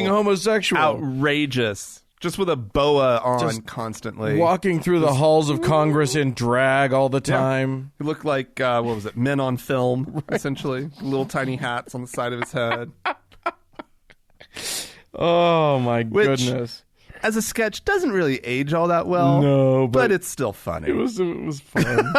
homosexual, outrageous. Just with a boa on constantly. Walking through the halls of Congress in drag all the time. He looked like, what was it, Men on Film, essentially. Little tiny hats on the side of his head. Oh, my goodness. As a sketch, doesn't really age all that well. No, but it's still funny. It was fun.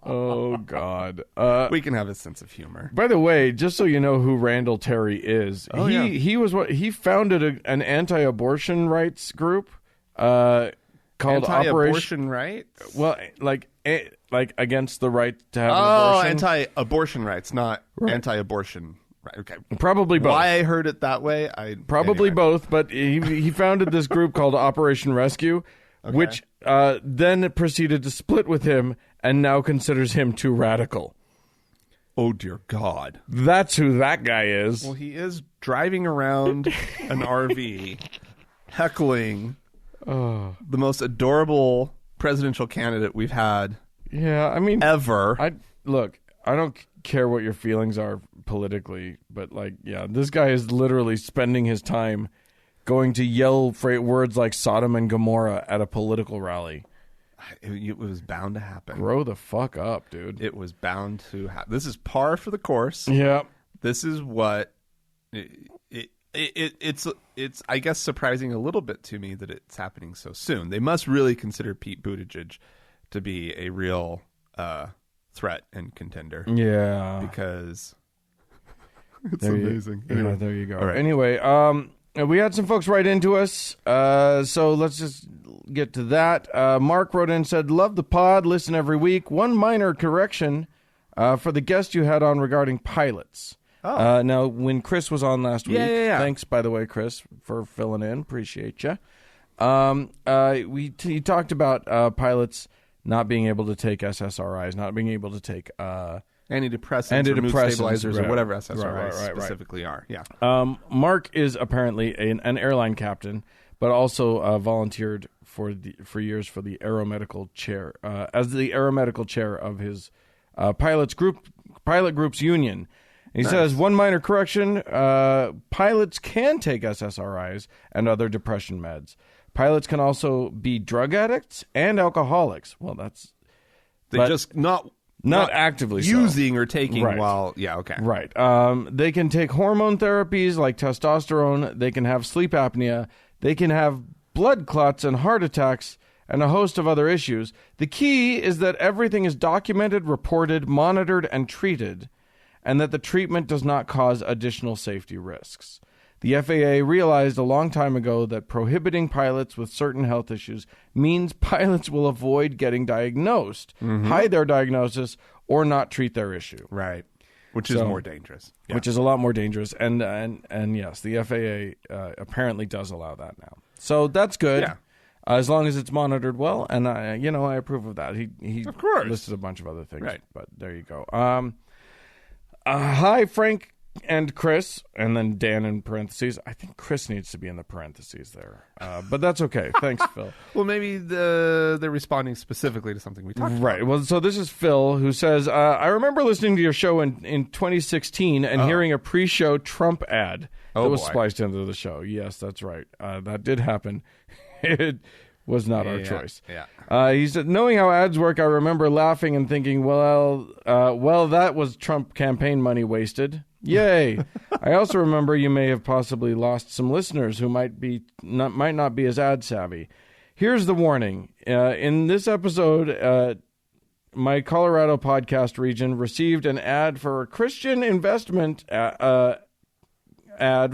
Oh, God. We can have a sense of humor. By the way, just so you know who Randall Terry is, he founded an anti-abortion rights group called Anti-abortion rights? Well, like against the right to have an abortion. Anti-abortion rights, not anti-abortion. Right, okay. Probably both. Why I heard it that way? Probably both, but he founded this group called Operation Rescue, which then proceeded to split with him and now considers him too radical. Oh, dear God. That's who that guy is. Well, he is driving around an RV, heckling the most adorable presidential candidate we've had ever. I don't care what your feelings are politically, but this guy is literally spending his time going to yell words like Sodom and Gomorrah at a political rally. It was bound to happen. Grow the fuck up, dude. It was bound to happen. This is par for the course. Yeah. This is what it's I guess surprising a little bit to me that it's happening so soon. They must really consider Pete Buttigieg to be a real threat and contender. Yeah. Because it's amazing. Anyway. There you go. All right. Anyway, we had some folks write into us, so let's just get to that. Mark wrote in and said, love the pod, listen every week. One minor correction for the guest you had on regarding pilots. Oh. Now, when Chris was on last week, thanks, by the way, Chris, for filling in. Appreciate you. He talked about pilots not being able to take SSRIs, not being able to take antidepressants or mood stabilizers or whatever SSRIs specifically are. Yeah. Mark is apparently an airline captain, but also volunteered for years for the aeromedical chair as the aeromedical chair of his pilot group's union. He says, one minor correction, pilots can take SSRIs and other depression meds. Pilots can also be drug addicts and alcoholics. Well, just not actively using or taking while Right. They can take hormone therapies like testosterone. They can have sleep apnea. They can have blood clots and heart attacks and a host of other issues. The key is that everything is documented, reported, monitored, and treated, and that the treatment does not cause additional safety risks. The FAA realized a long time ago that prohibiting pilots with certain health issues means pilots will avoid getting diagnosed, hide their diagnosis, or not treat their issue. Right. Which is more dangerous. Yeah. Which is a lot more dangerous. And yes, the FAA apparently does allow that now. So that's good. Yeah. As long as it's monitored well. And, I approve of that. He of course listed a bunch of other things. Right. But there you go. Hi, Frank and Chris, and then Dan in parentheses. I think Chris needs to be in the parentheses there, but that's okay. Thanks, Phil. Well, maybe they're responding specifically to something we talked about. Right. Well, so this is Phil, who says, I remember listening to your show in 2016 and hearing a pre-show Trump ad that was spliced into the show. Yes, that's right. That did happen. It was not our choice. Yeah. He said, knowing how ads work, I remember laughing and thinking, well, that was Trump campaign money wasted. Yay. I also remember you may have possibly lost some listeners who might not be as ad savvy. Here's the warning. In this episode, my Colorado podcast region received an ad for a Christian investment ad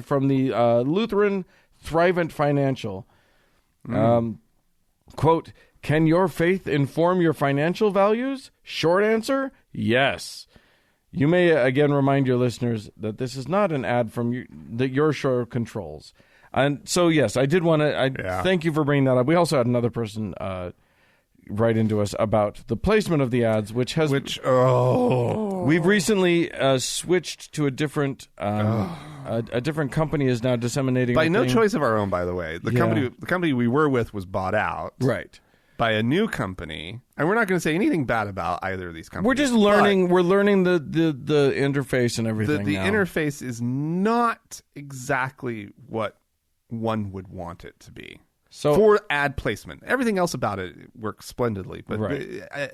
from the Lutheran Thrivent Financial. Quote, can your faith inform your financial values? Short answer, yes. You may again remind your listeners that this is not an ad from you, that your show controls. And so, yes, I did want to thank you for bringing that up. We also had another person write into us about the placement of the ads, we've recently switched to a different company is now disseminating by no choice of our own. By the way, the company we were with was bought out, right, by a new company, and we're not going to say anything bad about either of these companies. We're just learning. We're learning the interface and everything. The interface is not exactly what one would want it to be. So for ad placement, everything else about it works splendidly. But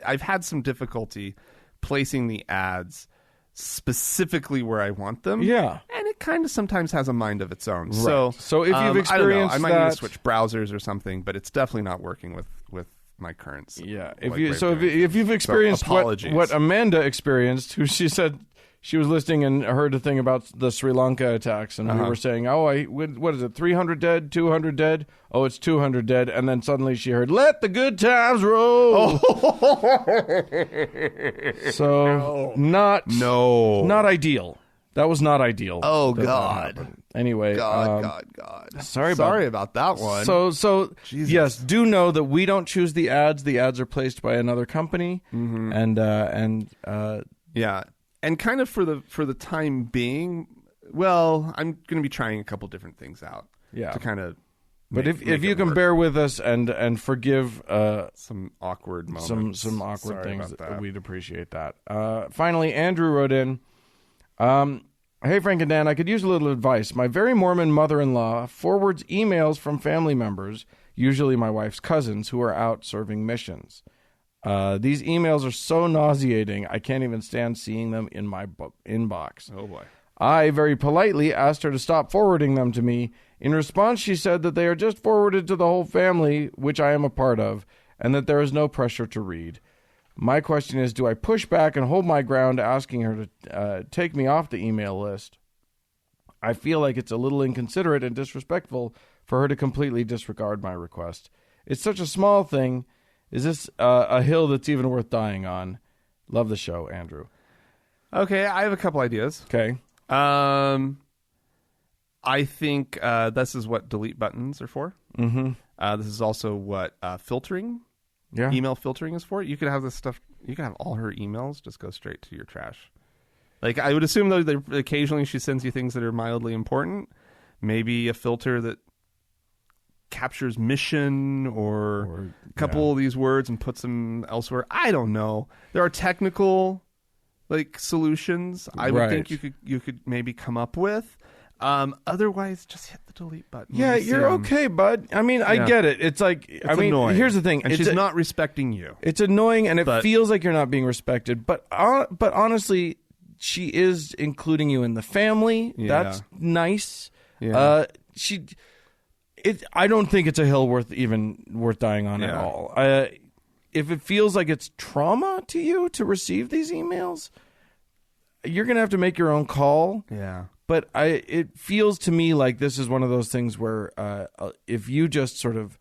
I've had some difficulty placing the ads specifically where I want them. Yeah, and it kind of sometimes has a mind of its own. Right. So if you've experienced I might need to switch browsers or something, but it's definitely not working with my current. Yeah. If you've experienced what Amanda experienced, who she said she was listening and heard a thing about the Sri Lanka attacks, and we were saying, what is it, 300 dead, 200 dead? Oh, it's 200 dead. And then suddenly she heard, let the good times roll. So not ideal. That was not ideal. Oh, God. Anyway. God. Sorry about that one. So Jesus. Yes, do know that we don't choose the ads. The ads are placed by another company. Mm-hmm. Yeah. And kind of for the time being, well, I'm going to be trying a couple different things out. Yeah. To kind of But if you can bear with us and forgive some awkward moments. Some awkward Sorry things, about that. we'd appreciate that. Finally, Andrew wrote in, hey, Frank and Dan, I could use a little advice. My very Mormon mother-in-law forwards emails from family members, usually my wife's cousins, who are out serving missions. These emails are so nauseating, I can't even stand seeing them in my inbox. Oh, boy. I very politely asked her to stop forwarding them to me. In response, she said that they are just forwarded to the whole family, which I am a part of, and that there is no pressure to read. My question is, do I push back and hold my ground, asking her to take me off the email list? I feel like it's a little inconsiderate and disrespectful for her to completely disregard my request. It's such a small thing. Is this a hill that's even worth dying on? Love the show, Andrew. Okay, I have a couple ideas. Okay. I think this is what delete buttons are for. Mm-hmm. This is also what filtering. Yeah. Email filtering is for. You could have this stuff. You could have all her emails just go straight to your trash. Like, I would assume, though, that occasionally she sends you things that are mildly important. Maybe a filter that captures mission or a couple of these words and puts them elsewhere. I don't know. There are technical solutions I would think you could maybe come up with. Otherwise, just hit the delete button. Yeah, you're okay, bud. I mean, I get it. It's like, it's annoying. Here's the thing. And she's not respecting you. It's annoying, and it feels like you're not being respected. But honestly, she is including you in the family. Yeah. That's nice. Yeah. I don't think it's a hill worth dying on at all. If it feels like it's trauma to you to receive these emails, you're going to have to make your own call. Yeah. But it feels to me like this is one of those things where if you just sort of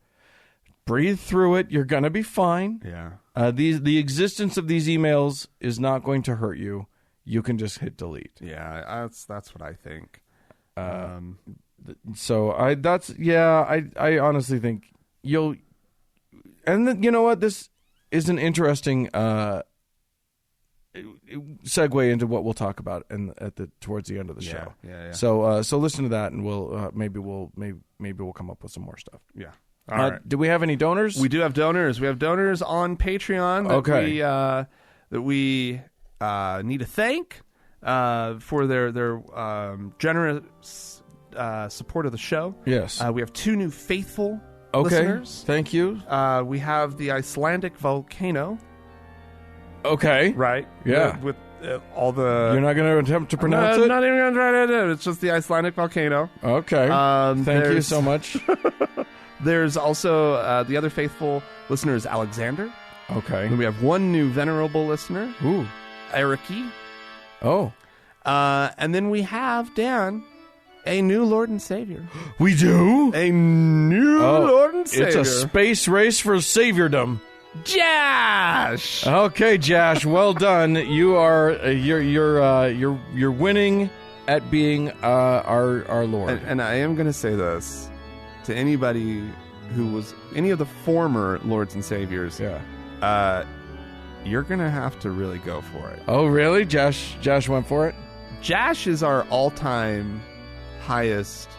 breathe through it, you're going to be fine. Yeah. The existence of these emails is not going to hurt you. You can just hit delete. Yeah, that's what I think. So I honestly think you'll. And then, you know what? This is an interesting segue into what we'll talk about towards the end of the show. Yeah. So listen to that, and maybe we'll come up with some more stuff. Yeah. All right. Do we have any donors? We do have donors. We have donors on Patreon that we need to thank for their generous support of the show. Yes. We have 2 new faithful listeners. Thank you. We have the Icelandic volcano. Okay. Right. Yeah. With all the... You're not going to attempt to pronounce it? Not even going to try to do it. It's just the Icelandic volcano. Okay. Thank you so much. There's also the other faithful listener is Alexander. Okay. And we have 1 new venerable listener. Ooh. Eriki. Oh. And then we have, Dan, a new Lord and Savior. We do? A new Lord and Savior. It's a space race for saviordom. Josh. Okay, Josh. Well done. You are you're winning at being our Lord. And I am going to say this to anybody who was any of the former Lords and Saviors. Yeah. You're going to have to really go for it. Oh, really? Josh went for it? Josh is our all-time highest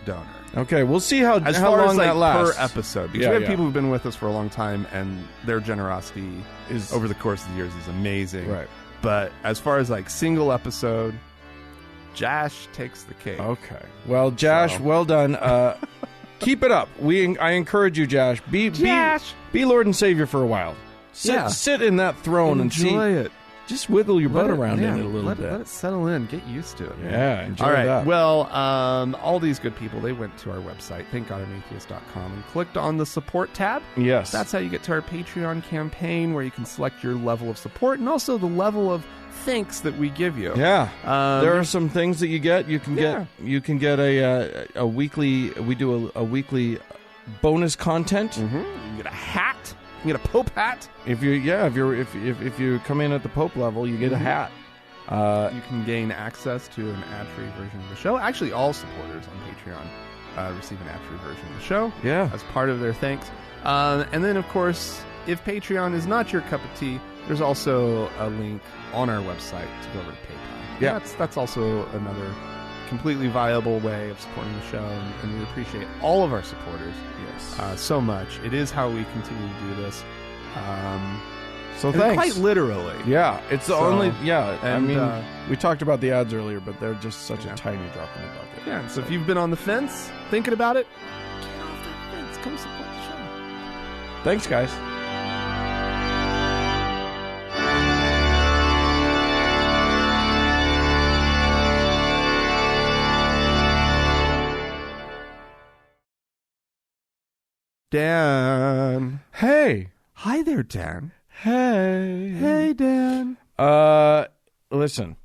donor. Okay, we'll see how long that lasts. Per episode. Because we have people who've been with us for a long time, and their generosity is over the course of the years is amazing. Right. But as far as single episode, Josh takes the cake. Okay. Well, Josh, well done. Keep it up. I encourage you, Josh. Be Lord and Savior for a while. Sit in that throne Enjoy and it. just wiggle your butt around in it a little bit. Let it settle in. Get used to it. Man. Yeah, enjoy all right. that. Well, all these good people, they went to our website, thankgodimatheist.com, and clicked on the support tab. Yes. That's how you get to our Patreon campaign, where you can select your level of support and also the level of thanks that we give you. Yeah. There are some things that you get. You can get a weekly. We do a weekly bonus content. Mm-hmm. You can get a hat. You get a Pope hat. If you come in at the Pope level, you get a hat. You can gain access to an ad-free version of the show. Actually, all supporters on Patreon receive an ad-free version of the show. Yeah, as part of their thanks. And then, of course, if Patreon is not your cup of tea, there's also a link on our website to go over to PayPal. Yeah, that's also another completely viable way of supporting the show, and we appreciate all of our supporters. Yes, so much. It is how we continue to do this. So thanks. Quite literally. Yeah, it's the only. Yeah, and, I mean, we talked about the ads earlier, but they're just such a tiny drop in the bucket. Yeah. So if you've been on the fence, thinking about it, get off that fence. Come support the show. Thanks, guys. Dan. Hey. Hi there, Dan. Hey. Hey, Dan. Listen.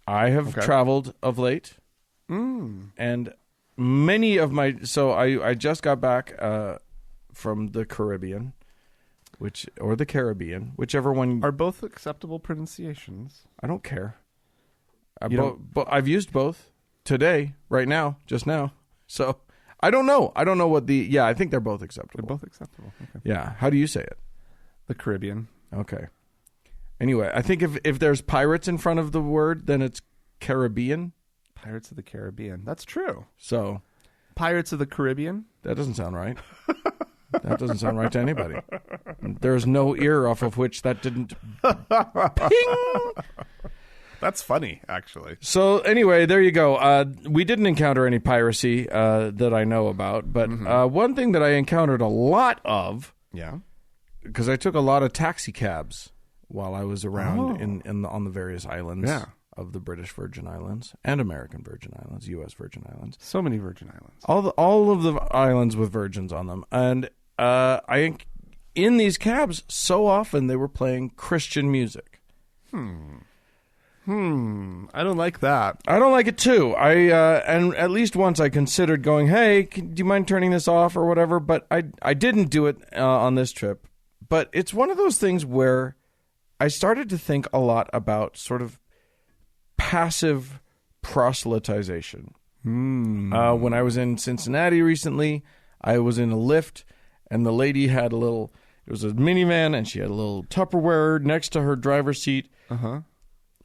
I have traveled of late. And many of my... So I just got back from the Caribbean, or the Caribbean, whichever one... Are both acceptable pronunciations? I don't care. But I've used both today, right now, just now. So... I don't know. I don't know what the... Yeah, I think they're both acceptable. They're both acceptable. Okay. Yeah. How do you say it? The Caribbean. Okay. Anyway, I think if there's pirates in front of the word, then it's Caribbean. Pirates of the Caribbean. That's true. So... Pirates of the Caribbean? That doesn't sound right. That doesn't sound right to anybody. There's no ear off of which that didn't... Ping! That's funny, actually. So anyway, there you go. We didn't encounter any piracy that I know about, but one thing that I encountered a lot of, because I took a lot of taxi cabs while I was around on the various islands of the British Virgin Islands and American Virgin Islands, U.S. Virgin Islands. So many Virgin Islands. All of the islands with virgins on them, and in these cabs, so often they were playing Christian music. I don't like that. I don't like it too. And at least once I considered going, hey, do you mind turning this off or whatever? But I didn't do it on this trip. But it's one of those things where I started to think a lot about sort of passive proselytization. When I was in Cincinnati recently, I was in a Lyft, and the lady had it was a minivan, and she had a little Tupperware next to her driver's seat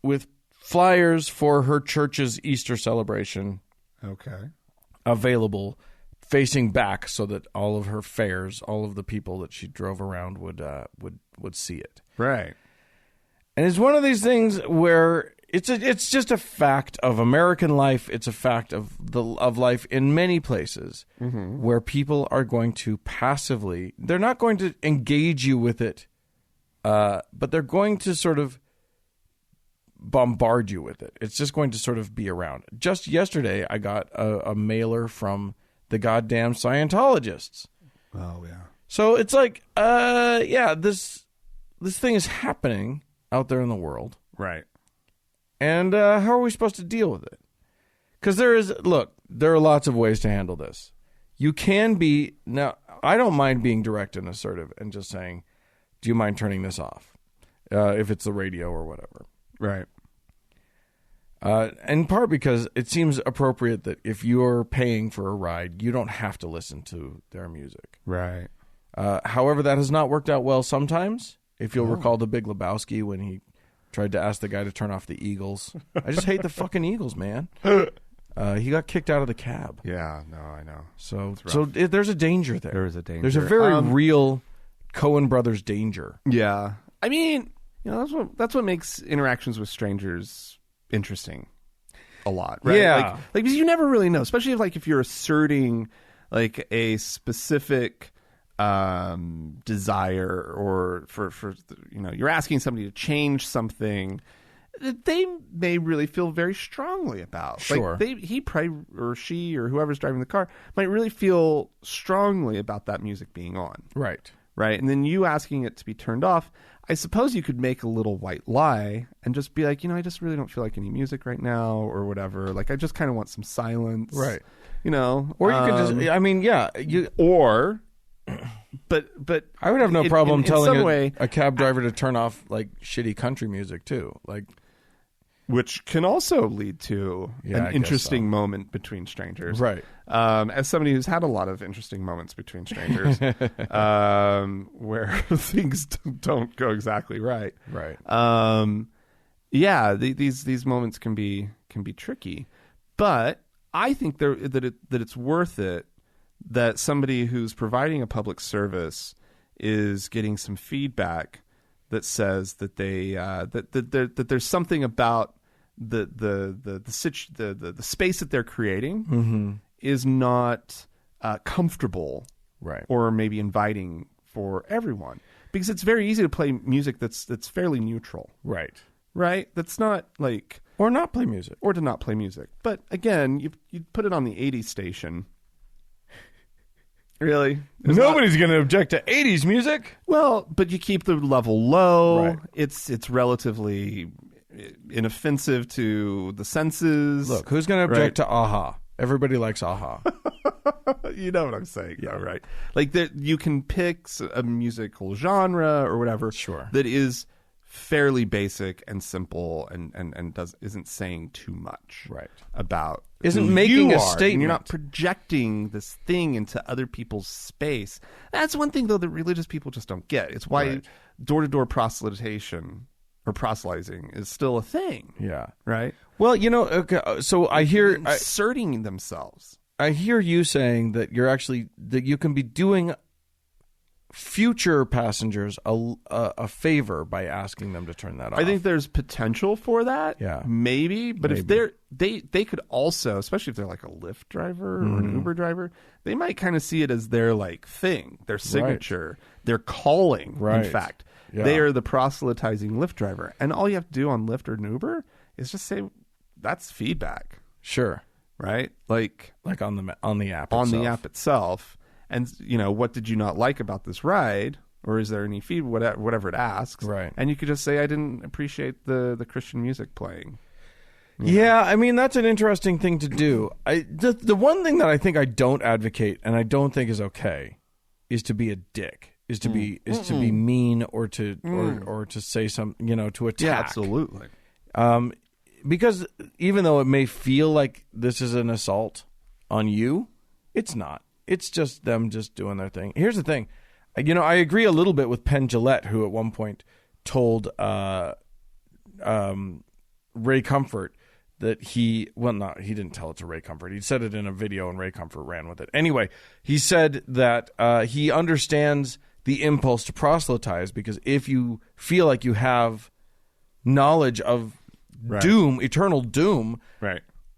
with flyers for her church's Easter celebration. Okay. Available, facing back, so that all of her fares, all of the people that she drove around would see it. Right. And it's one of these things where it's just a fact of American life. It's a fact of life in many places where people are going to passively. They're not going to engage you with it, but they're going to sort of bombard you with it. It's just going to sort of be around. Just yesterday, I got a mailer from the goddamn Scientologists. Oh, yeah. So it's like, this thing is happening out there in the world. Right. And how are we supposed to deal with it? Because there are lots of ways to handle this. You can be... Now, I don't mind being direct and assertive and just saying, do you mind turning this off? If it's the radio or whatever. Right. In part because it seems appropriate that if you're paying for a ride, you don't have to listen to their music. Right. However, that has not worked out well sometimes. If you'll recall the Big Lebowski when he tried to ask the guy to turn off the Eagles. I just hate the fucking Eagles, man. He got kicked out of the cab. Yeah, no, I know. So there's a danger there. There is a danger. There's a very real Coen Brothers danger. Yeah. I mean, that's what makes interactions with strangers interesting a lot, right? Yeah. Like because you never really know, especially if you're asserting like a specific desire, or for you're asking somebody to change something that they may really feel very strongly about. Sure. Like he probably, or she, or whoever's driving the car might really feel strongly about that music being on. Right. Right. And then you asking it to be turned off, I suppose you could make a little white lie and just be like, I just really don't feel like any music right now, or whatever. Like, I just kind of want some silence. Right. Or you could just, I mean, yeah. But I would have no problem telling way, a cab driver to turn off like shitty country music too. Like, which can also lead to an interesting so. Moment between strangers. Right. As somebody who's had a lot of interesting moments between strangers, where things don't go exactly right. Right. These moments can be tricky, but I think that it's worth it that somebody who's providing a public service is getting some feedback that says that they that there's something about the space that they're creating is not comfortable, right, or maybe inviting for everyone, because it's very easy to play music that's fairly neutral, right, that's not like, or not play music, or to not play music. But again, you put it on the 80s station. Really? Nobody's going to object to 80s music. Well, but you keep the level low. Right. It's relatively inoffensive to the senses. Look, who's going to object to Aha? Everybody likes Aha. You know what I'm saying, though, right? Like, you can pick a musical genre or whatever, sure, that is fairly basic and simple and isn't saying too much, right, about isn't making a statement. You're not projecting this thing into other people's space. That's one thing, though, that religious people just don't get. It's why door-to-door proselytation or proselytizing is still a thing. Yeah. Right? Well, okay, so I hear inserting themselves. I hear you saying that that you can be doing future passengers a favor by asking them to turn that off. I think there's potential for that. Yeah. Maybe. But if they could also, especially if they're like a Lyft driver or an Uber driver, they might kind of see it as their like thing, their signature, their calling, in fact. Yeah. They are the proselytizing Lyft driver. And all you have to do on Lyft or an Uber is just say, that's feedback. Sure. Right? Like on the app itself. On the app itself. And, what did you not like about this ride? Or is there any feedback, whatever it asks. Right. And you could just say, I didn't appreciate the Christian music playing. Yeah, I mean, that's an interesting thing to do. The one thing that I think I don't advocate and I don't think is okay is to be a dick. Is to be mean or to say something, to attack. Yeah, absolutely. Because even though it may feel like this is an assault on you, it's not. It's just them just doing their thing. Here's the thing. I agree a little bit with Penn Jillette, who at one point told Ray Comfort that he didn't tell it to Ray Comfort. He said it in a video and Ray Comfort ran with it. Anyway, he said that he understands the impulse to proselytize, because if you feel like you have knowledge of doom, eternal doom,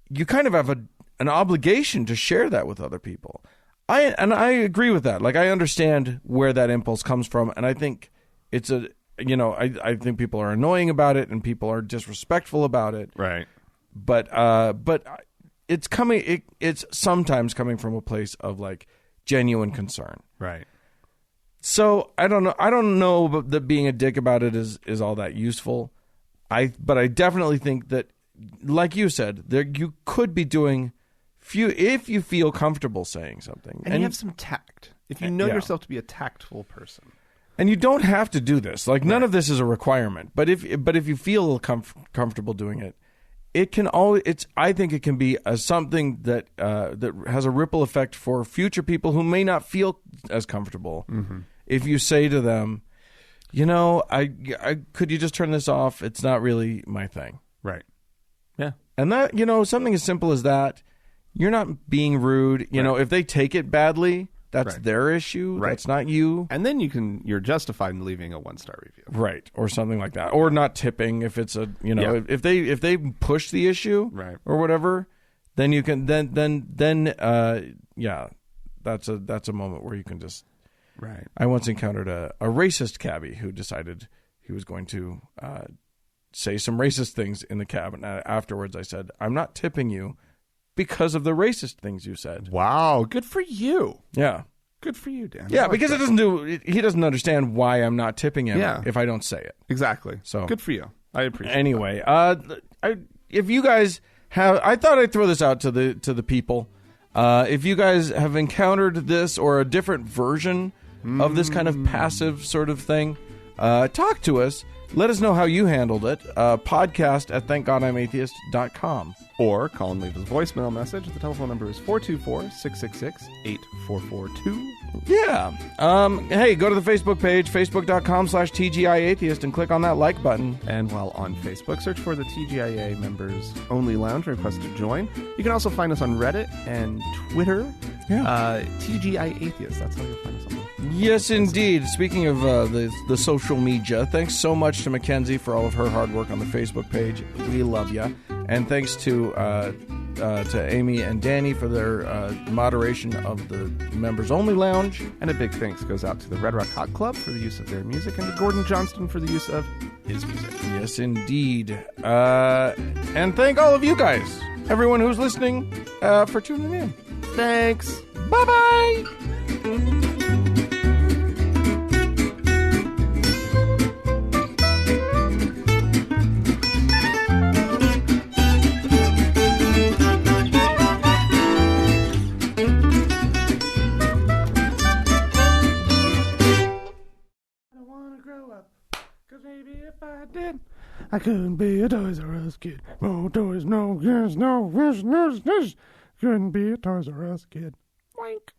you kind of have an obligation to share that with other people. I agree with that. Like, I understand where that impulse comes from, and I think it's I think people are annoying about it and people are disrespectful about it. Right. But it's it's sometimes coming from a place of like genuine concern. Right. So I don't know that being a dick about it is all that useful. But I definitely think that, like you said, you could be doing if you feel comfortable saying something, and you have some tact. If you know yourself to be a tactful person, and you don't have to do this. Like, none of this is a requirement. But if you feel comfortable doing it, it can I think it can be something that has a ripple effect for future people who may not feel as comfortable. Mm-hmm. If you say to them, I could you just turn this off? It's not really my thing. Right. Yeah. And that, something as simple as that, you're not being rude. If they take it badly, that's their issue. Right. That's not you. And then you're justified in leaving a 1-star review. Right. Or something like that. Or not tipping if it's if they push the issue or whatever, then you can that's a moment where you can just Right. I once encountered a racist cabbie who decided he was going to say some racist things in the cab. And afterwards I said, I'm not tipping you because of the racist things you said. Wow. Good for you. Yeah. Good for you, Dan. Yeah, because he doesn't understand why I'm not tipping him if I don't say it. Exactly. So good for you. I appreciate it. Anyway, if you guys have, I thought I'd throw this out to the people. If you guys have encountered this or a different version of this kind of passive sort of thing, talk to us. Let us know how you handled it. Podcast at thankgodimatheist.com. Or call and leave us a voicemail message. The telephone number is 424-666-8442. Yeah. Hey, go to the Facebook page, facebook.com/TGIAtheist, and click on that like button. And while on Facebook, search for the TGIA Members Only Lounge and request to join. You can also find us on Reddit and Twitter. Yeah. TGI Atheist. That's how you'll find us on Yes, indeed. Speaking of the social media, thanks so much to Mackenzie for all of her hard work on the Facebook page. We love ya. And thanks to Amy and Danny for their moderation of the Members Only Lounge. And a big thanks goes out to the Red Rock Hot Club for the use of their music and to Gordon Johnston for the use of his music. Yes, indeed. And thank all of you guys, everyone who's listening, for tuning in. Thanks. Bye-bye. I couldn't be a Toys R Us kid. No toys, no girls, no wish, no. Couldn't be a Toys R Us kid. Wank.